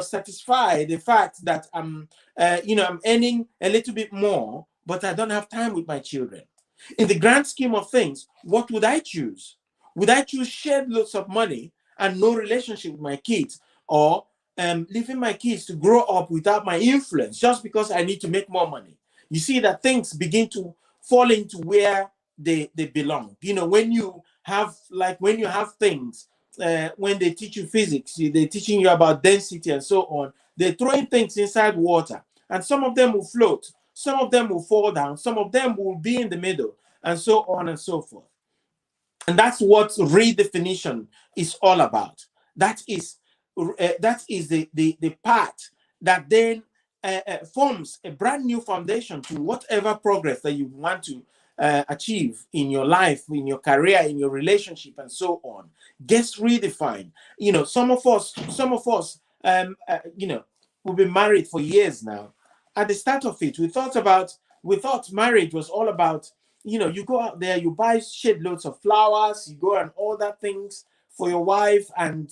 satisfy the fact that I'm earning a little bit more, but I don't have time with my children? In the grand scheme of things, what would I choose? Would I choose shared loads of money and no relationship with my kids, or leaving my kids to grow up without my influence just because I need to make more money. You see that things begin to fall into where they belong. You know, when you have things, when they teach you physics, they're teaching you about density and so on. They're throwing things inside water, and some of them will float, some of them will fall down, some of them will be in the middle, and so on and so forth. And that's what redefinition is all about. That is the part that then forms a brand new foundation to whatever progress that you want to achieve in your life, in your career, in your relationship, and so on. Gets redefined. You know, some of us, we've been married for years now. At the start of it, we thought marriage was all about, you go out there, you buy shed loads of flowers, you go and order things for your wife, and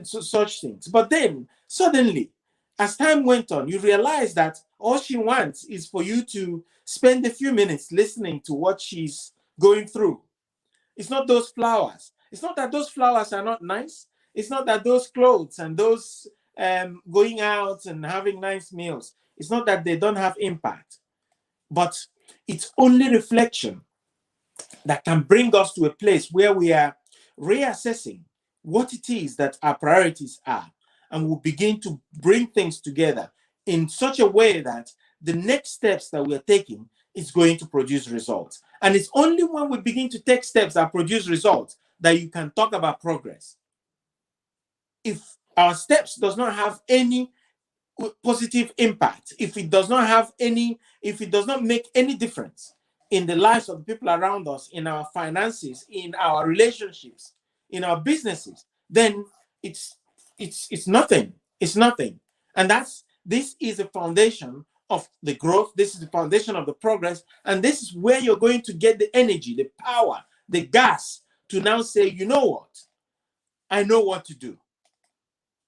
such things. But then suddenly, as time went on, you realize that all she wants is for you to spend a few minutes listening to what she's going through. It's not those flowers. It's not that those flowers are not nice. It's not that those clothes and those going out and having nice meals, it's not that they don't have impact. But it's only reflection that can bring us to a place where we are reassessing what it is that our priorities are. And we'll begin to bring things together in such a way that the next steps that we're taking is going to produce results. And it's only when we begin to take steps that produce results that you can talk about progress. If our steps does not have any positive impact, if it does not make any difference in the lives of the people around us, in our finances, in our relationships, in our businesses, then it's nothing. It's nothing. And this is the foundation of the growth. This is the foundation of the progress. And this is where you're going to get the energy, the power, the gas to now say, you know what? I know what to do.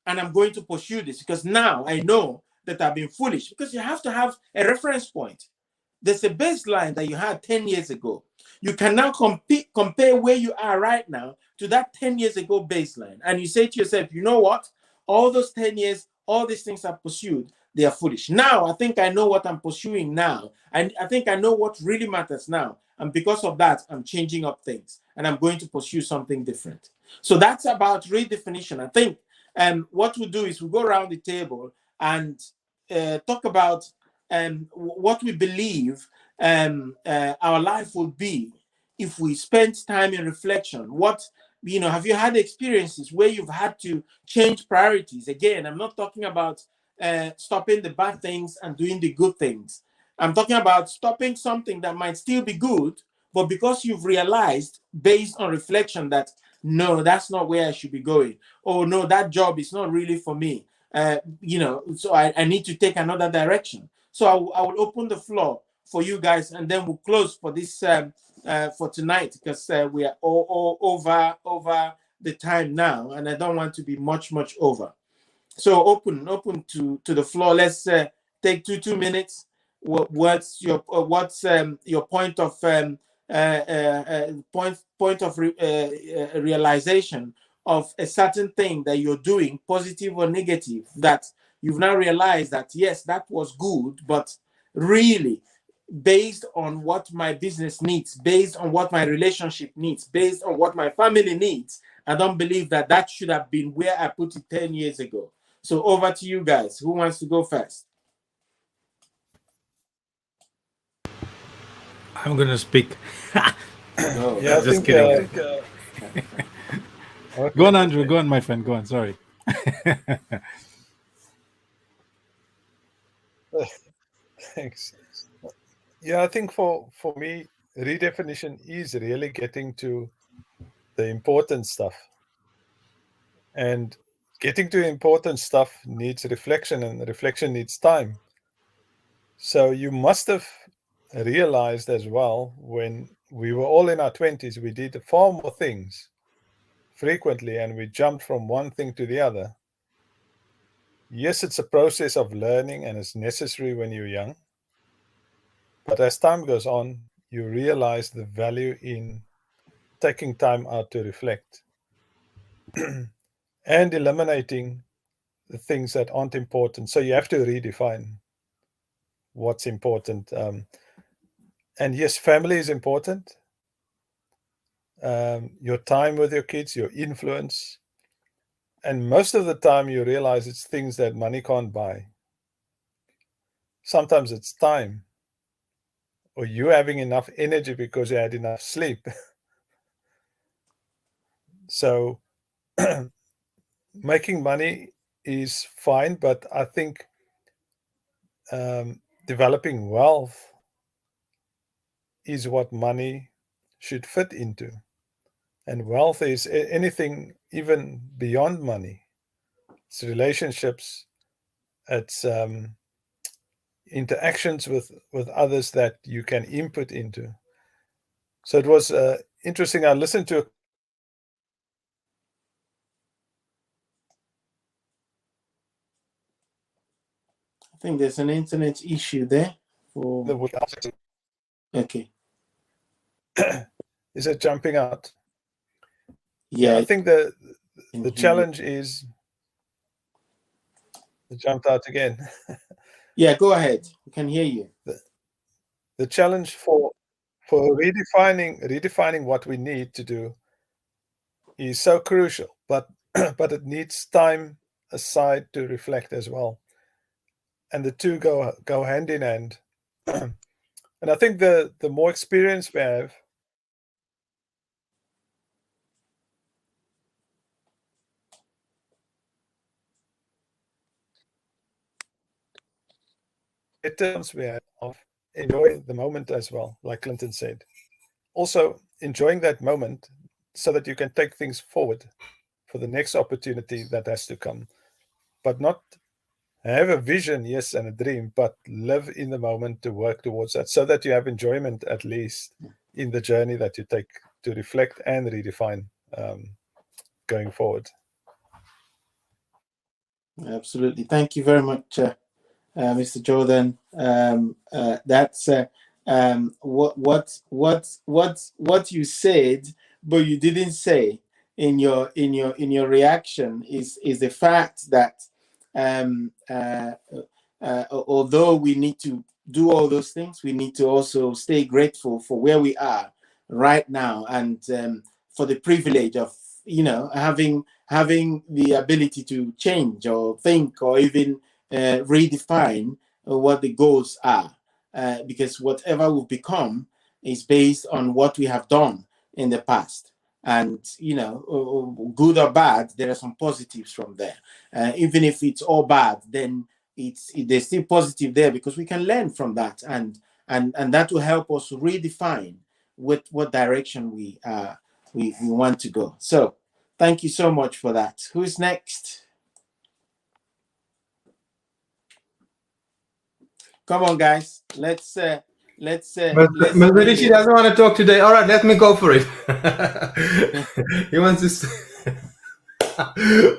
And I'm going to pursue this because now I know that I've been foolish. Because you have to have a reference point. There's a baseline that you had 10 years ago. You can now compare where you are right now to that 10 years ago baseline. And you say to yourself, you know what? All those 10 years, all these things I've pursued, they are foolish. Now, I think I know what I'm pursuing now. And I think I know what really matters now. And because of that, I'm changing up things. And I'm going to pursue something different. So that's about redefinition. I think what we'll do is we'll go around the table and talk about what we believe our life would be if we spent time in reflection. Have you had experiences where you've had to change priorities? Again, I'm not talking about stopping the bad things and doing the good things. I'm talking about stopping something that might still be good, but because you've realized based on reflection that no, that's not where I should be going. Oh no, that job is not really for me. So I need to take another direction. So I will open the floor for you guys, and then we'll close for this for tonight because we are all over the time now, and I don't want to be much over. So open to the floor. Let's take 2 minutes. What's your point of realization of a certain thing that you're doing, positive or negative, that you've now realized that yes, that was good, but really based on what my business needs, based on what my relationship needs, based on what my family needs, I don't believe that should have been where I put it 10 years ago. So over to you guys. Who wants to go first? I'm going to speak. Go. Yeah, I Just think. kidding. Okay. Go on, Andrew. Go on, my friend. Go on. Sorry. Thanks. Yeah, I think for me, redefinition is really getting to the important stuff. And getting to important stuff needs reflection, and reflection needs time. So you must have realized as well, when we were all in our 20s, we did far more things frequently and we jumped from one thing to the other. Yes, it's a process of learning and it's necessary when you're young. But as time goes on, you realize the value in taking time out to reflect and eliminating the things that aren't important. So you have to redefine what's important. And yes, family is important. Your time with your kids, your influence. And most of the time you realize it's things that money can't buy. Sometimes it's time, or you having enough energy because you had enough sleep. So making money is fine, but I think developing wealth is what money should fit into. And wealth is anything even beyond money. It's relationships, it's interactions with others that you can input into. So it was interesting. I listened to I think there's an internet issue there. the For week. okay, Is it jumping out? yeah, I think the can hear you. challenge is it jumped out again. Yeah, go ahead. We can hear you. The challenge for redefining what we need to do is so crucial, but but it needs time aside to reflect as well, and the two go hand in hand. And I think the more experience we have, better we have of enjoy the moment as well, like Clinton said. Also enjoying that moment so that you can take things forward for the next opportunity that has to come, but not have a vision, yes, and a dream, but live in the moment to work towards that so that you have enjoyment at least in the journey that you take to reflect and redefine going forward. Absolutely. Thank you very much, Mr. Jordan. That's what you said, but you didn't say in your reaction is the fact that although we need to do all those things, we need to also stay grateful for where we are right now, and for the privilege of having the ability to change or think or even redefine what the goals are, because whatever we've become is based on what we have done in the past. And good or bad, there are some positives from there. Even if it's all bad, then there's still positive there, because we can learn from that, and that will help us redefine what direction we want to go. So thank you so much for that. Who's next? Come on, guys. Mr. Rishi doesn't want to talk today. All right, let me go for it. He wants to.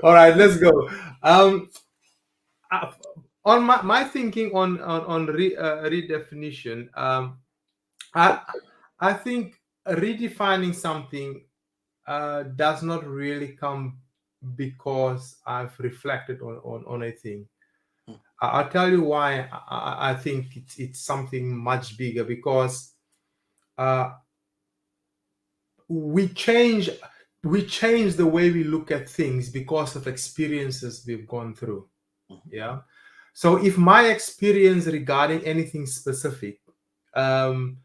All right, let's go. On my thinking on redefinition, I think redefining something does not really come because I've reflected on a thing. I'll tell you why I think it's something much bigger, because we change the way we look at things because of experiences we've gone through. Yeah. So if my experience regarding anything specific, and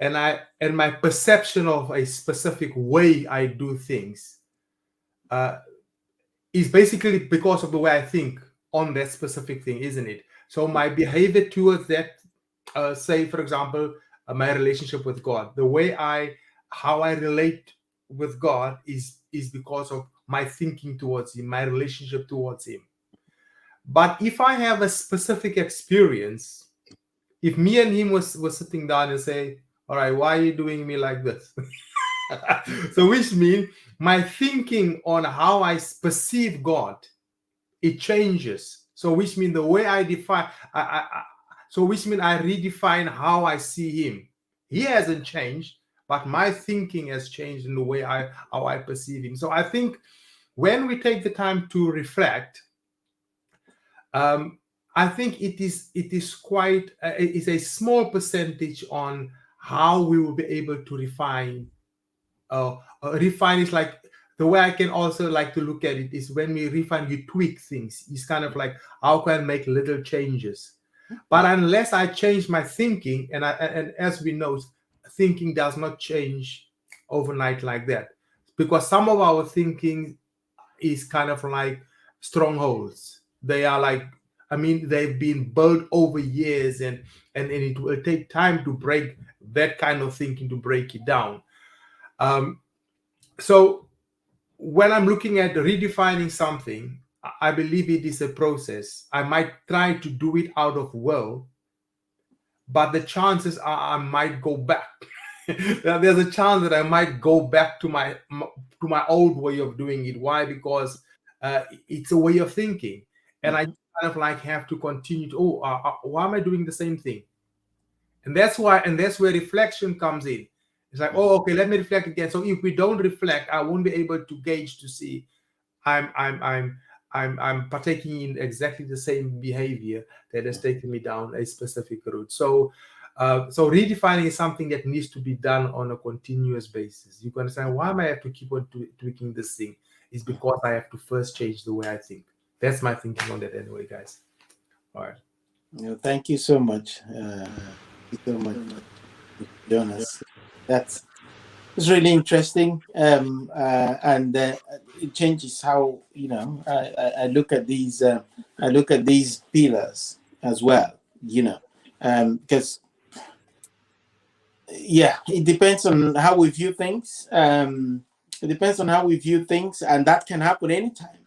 my perception of a specific way I do things, is basically because of the way I think on that specific thing, isn't it? So my behavior towards that, say for example, my relationship with God, how I relate with God is because of my thinking towards Him, my relationship towards Him. But if I have a specific experience, if me and him was sitting down and say, all right, why are you doing me like this? So which means my thinking on how I perceive God, it changes. So which means the way I define, which means I redefine how I see Him. He hasn't changed, but my thinking has changed in the way how I perceive Him. So I think when we take the time to reflect, I think it is quite it is a small percentage on how we will be able to refine. Refine is like the way I can also like to look at it is when we refine, you tweak things. It's kind of like how can I make little changes. But unless I change my thinking, and as we know, thinking does not change overnight like that, because some of our thinking is kind of like strongholds. They are like, I mean, they've been built over years, and it will take time to break that kind of thinking, to break it down. So when I'm looking at redefining something, I believe it is a process. I might try to do it out of will, but the chances are I might go back. There's a chance that I might go back to my old way of doing it. Why? Because it's a way of thinking, and I Mhm. kind of like have to continue to. Oh, why am I doing the same thing? And that's why, and that's where reflection comes in. It's like, oh, okay, let me reflect again. So if we don't reflect, I won't be able to gauge to see I'm I'm I'm I'm partaking in exactly the same behavior that has taken me down a specific route. So redefining is something that needs to be done on a continuous basis. You can understand why am I have to keep on tweaking this thing? Is because I have to first change the way I think. That's my thinking on that anyway, guys. All right. Thank you so much. Thank you so much, Jonas. That's it's really interesting, and it changes how I look at these. I look at these pillars as well. Because yeah, it depends on how we view things. It depends on how we view things, and that can happen anytime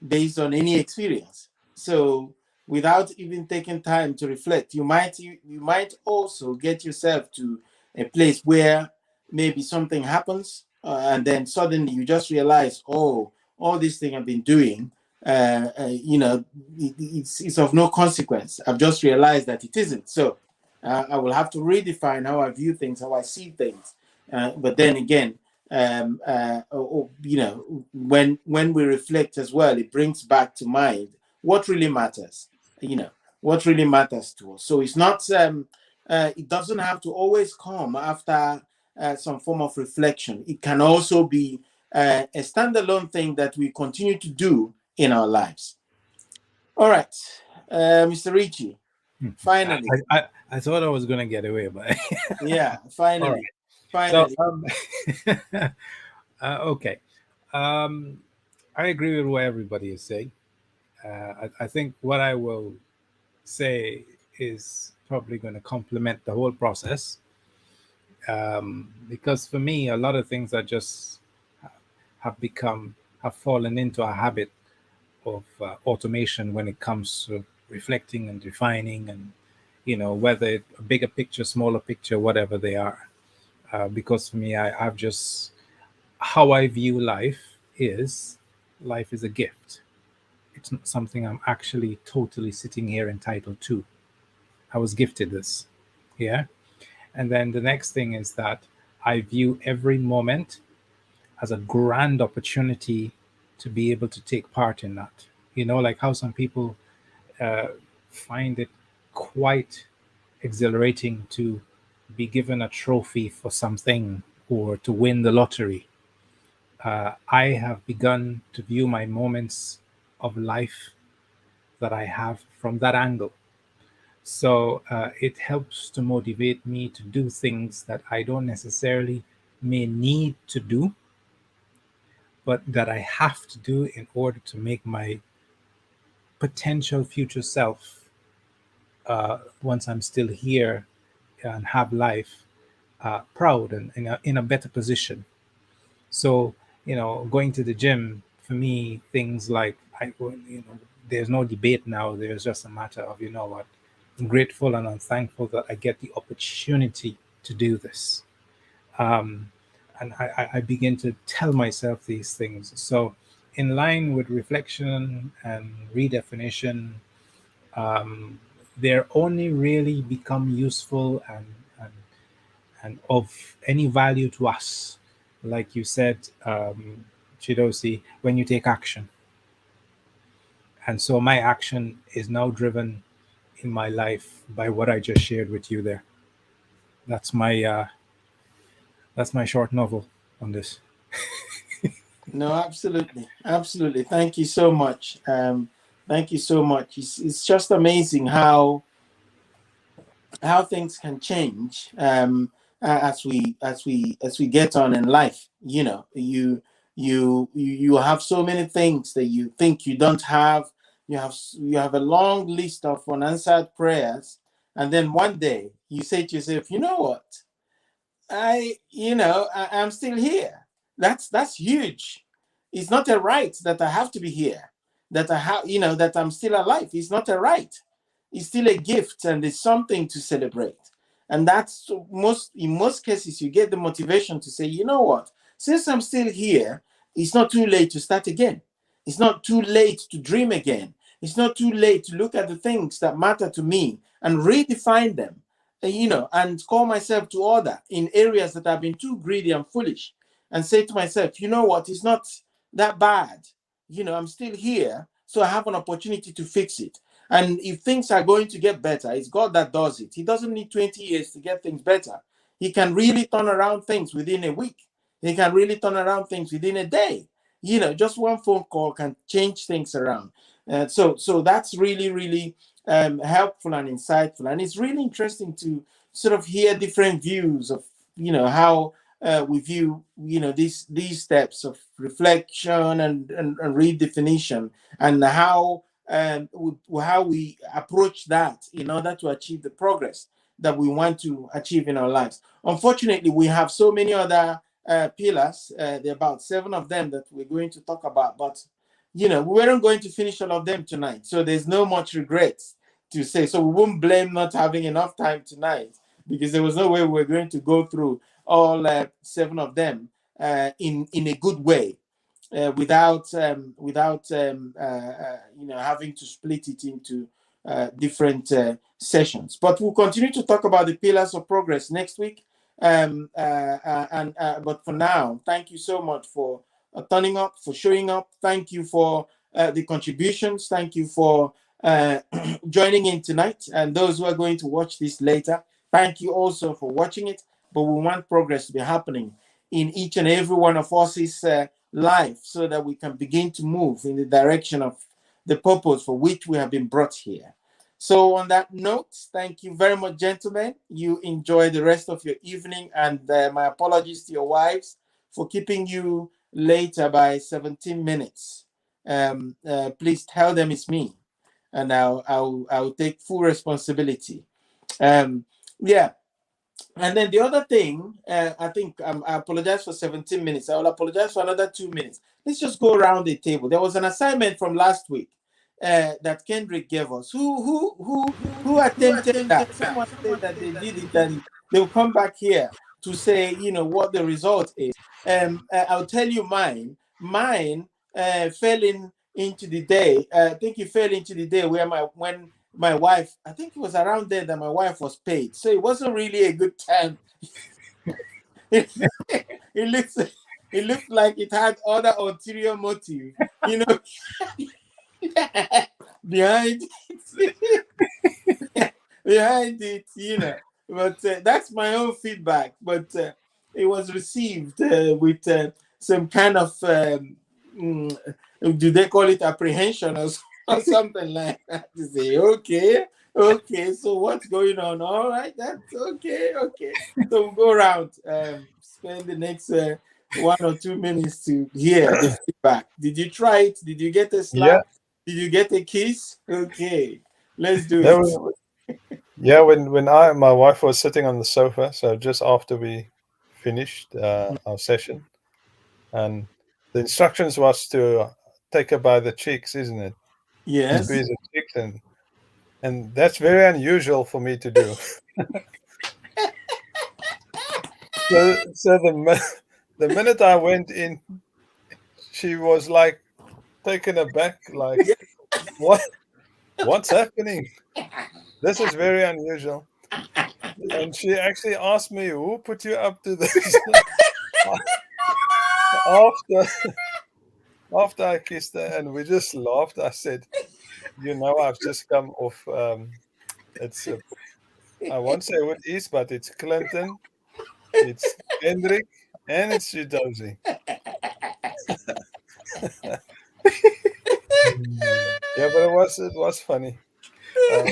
based on any experience. So without even taking time to reflect, you might also get yourself to a place where maybe something happens, and then suddenly you just realize, oh, all this thing I've been doing, it's of no consequence. I've just realized that it isn't. So I will have to redefine how I view things, how I see things. But then again, when we reflect as well, it brings back to mind what really matters. What really matters to us. So it's not. It doesn't have to always come after some form of reflection. It can also be a standalone thing that we continue to do in our lives. All right, Mr. Ricci. Finally, I thought I was going to get away, but yeah, all finally, right. So, finally. okay. Um, I agree with what everybody is saying. I think what I will say is probably going to complement the whole process, because for me, a lot of things are just have fallen into a habit of automation when it comes to reflecting and defining, and whether a bigger picture, smaller picture, whatever they are. Because for me, I've just how I view life is a gift. It's not something I'm actually totally sitting here entitled to. I was gifted this. Yeah. And then the next thing is that I view every moment as a grand opportunity to be able to take part in that. Like how some people uh, find it quite exhilarating to be given a trophy for something or to win the lottery. I have begun to view my moments of life that I have from that angle. So it helps to motivate me to do things that I don't necessarily may need to do, but that I have to do in order to make my potential future self, once I'm still here and have life, proud and in a better position. So, going to the gym for me, things like there's no debate now. There's just a matter of what, I'm grateful and I'm thankful that I get the opportunity to do this. Um, and I begin to tell myself these things. So, in line with reflection and redefinition, um, they're only really become useful and and of any value to us, like you said, Chidosi, when you take action. And so my action is now driven in my life by what I just shared with you there. That's my uh, that's my short novel on this. No, absolutely, absolutely. Thank you so much. Thank you so much. It's just amazing how things can change as we get on in life. You have so many things that you think you don't have. You have a long list of unanswered prayers, and then one day you say to yourself, you know what, I'm still here. That's huge. It's not a right that I have to be here, that I have, that I'm still alive. It's not a right. It's still a gift, and it's something to celebrate. And that's in most cases, you get the motivation to say, you know what, since I'm still here, it's not too late to start again. It's not too late to dream again. It's not too late to look at the things that matter to me and redefine them, and call myself to order in areas that I've been too greedy and foolish, and say to myself, you know what, it's not that bad. I'm still here, so I have an opportunity to fix it. And if things are going to get better, it's God that does it. He doesn't need 20 years to get things better. He can really turn around things within a week. He can really turn around things within a day. Just one phone call can change things around. So that's really, really helpful and insightful. And it's really interesting to sort of hear different views of, how we view, these steps of reflection and redefinition, and how we approach that in order to achieve the progress that we want to achieve in our lives. Unfortunately, we have so many other pillars. There are about 7 of them that we're going to talk about, but we weren't going to finish all of them tonight, so there's no much regrets to say. So we won't blame not having enough time tonight, because there was no way we were going to go through all 7 of them in a good way, without having to split it into different sessions. But we'll continue to talk about the pillars of progress next week. But for now, thank you so much for turning up, for showing up. Thank you for the contributions. Thank you for joining in tonight. And those who are going to watch this later, thank you also for watching it. But we want progress to be happening in each and every one of us's life, so that we can begin to move in the direction of the purpose for which we have been brought here. So on that note, thank you very much, gentlemen. You enjoy the rest of your evening, and my apologies to your wives for keeping you later by 17 minutes. Please tell them it's me, and I'll take full responsibility. Yeah. And then the other thing, I think I apologize for 17 minutes. I will apologize for another 2 minutes. Let's just go around the table. There was an assignment from last week that Kendrick gave us. Who attempted that? Someone said that they did it, and they'll come back here to say, what the result is. I'll tell you mine. Mine fell into the day. I think it fell into the day when my wife, I think it was around there that my wife was paid. So it wasn't really a good time. it looks it looked like it had other ulterior motive, behind it. Behind it. But that's my own feedback. But it was received with some kind of do they call it apprehension or something like that, to say, okay, so what's going on? All right, that's okay. So we'll go around, spend the next 1 or 2 minutes to hear the feedback. Did you try it? Did you get a Yeah. slap? Did you get a kiss? Okay, let's do Yeah, it. yeah. When my wife was sitting on the sofa, so just after we finished our session, and the instructions was to take her by the cheeks, isn't it? Yes. Squeeze her cheeks, and that's very unusual for me to do. So the minute I went in, she was like taken aback, like, Yeah. what's happening? This is very unusual. And she actually asked me, who put you up to this? after I kissed her, and we just laughed. I said, I've just come off. It's I won't say who it is, but it's Clinton, it's Hendrik, and it's Judozi. Yeah, but it was funny. Um,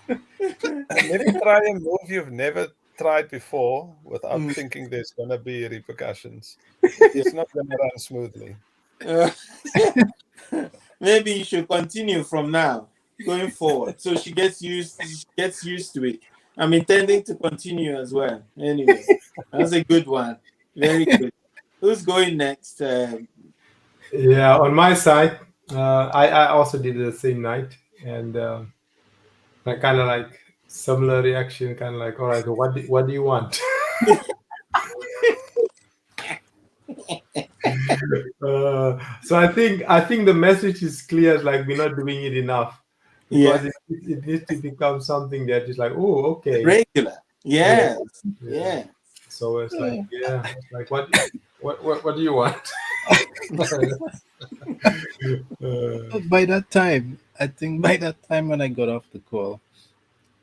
never try a move you've never tried before without Mm. thinking there's gonna be repercussions. It's not gonna run smoothly. Uh, maybe you should continue from now going forward, so she gets used to it. I'm intending to continue as well. Anyway, that's a good one. Very good. Who's going next? Yeah, on my side, I also did the same night, and I kind of like similar reaction, kind of like, all right, what do you want? So I think the message is clear. Like we're not doing it enough Yeah, because it needs to become something that is like, oh, okay, regular. yeah, Yes, yeah. yeah. So it's like, yeah, it's like what do you want? By that time, I think by that time when I got off the call,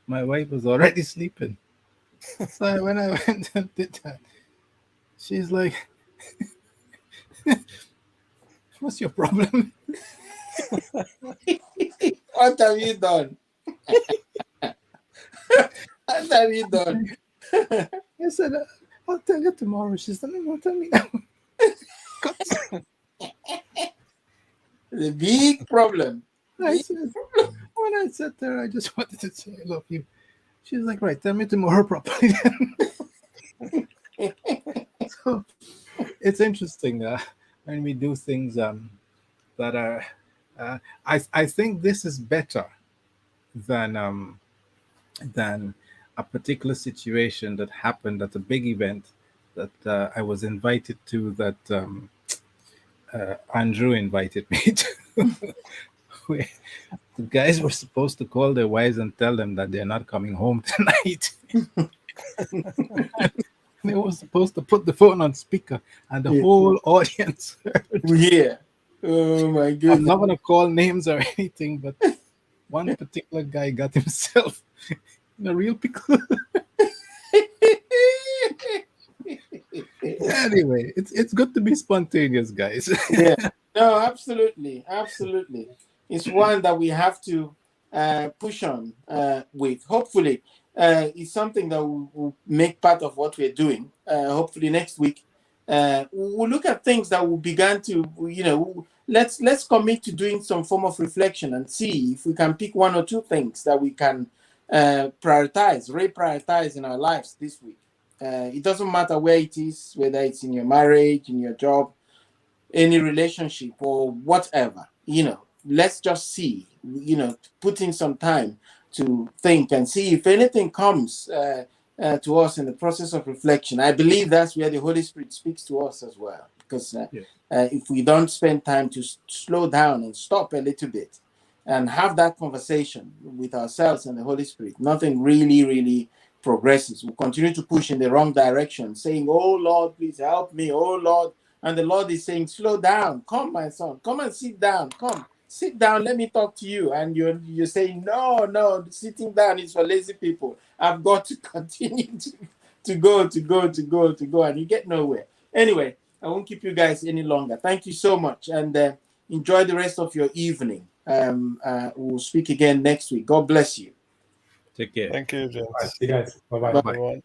my wife was already sleeping. So when I went and did that, she's like, "What's your problem?" What have you done? What have you done? I said, "I'll tell you tomorrow." She said, "No, tell me now." The big problem. I said, when I said to her, I just wanted to say I love you. She's like, right, tell me tomorrow properly. So it's interesting when we do things that are. I think this is better than a particular situation that happened at a big event that I was invited to. That Andrew invited me to. Where the guys were supposed to call their wives and tell them that they're not coming home tonight. They were supposed to put the phone on speaker, and the Yeah. whole audience heard. Yeah. Oh my I'm goodness. not gonna call names or anything, but one particular guy got himself in a real pickle. Anyway, it's good to be spontaneous, guys. Yeah. No, absolutely, absolutely. It's one that we have to push on with. Hopefully, it's something that will make part of what we're doing. Hopefully, next week we'll look at things that we began to, let's commit to doing some form of reflection and see if we can pick one or two things that we can reprioritize in our lives this week. It doesn't matter where it is, whether it's in your marriage, in your job, any relationship or whatever. Let's just see, put in some time to think and see if anything comes to us in the process of reflection. I believe that's where the Holy Spirit speaks to us as well, because if we don't spend time to slow down and stop a little bit and have that conversation with ourselves and the Holy Spirit, nothing really progresses. We continue to push in the wrong direction, saying, "Oh Lord, please help me, oh Lord." And the Lord is saying, "Slow down. Come, my son. Come and sit down. Come, sit down. Let me talk to you." And you're saying, "No, sitting down is for lazy people. I've got to continue to go. And you get nowhere. Anyway, I won't keep you guys any longer. Thank you so much. And enjoy the rest of your evening. We'll speak again next week. God bless you. Take care. Thank you, All right, gents. see you guys. Bye Bye. bye. Everyone.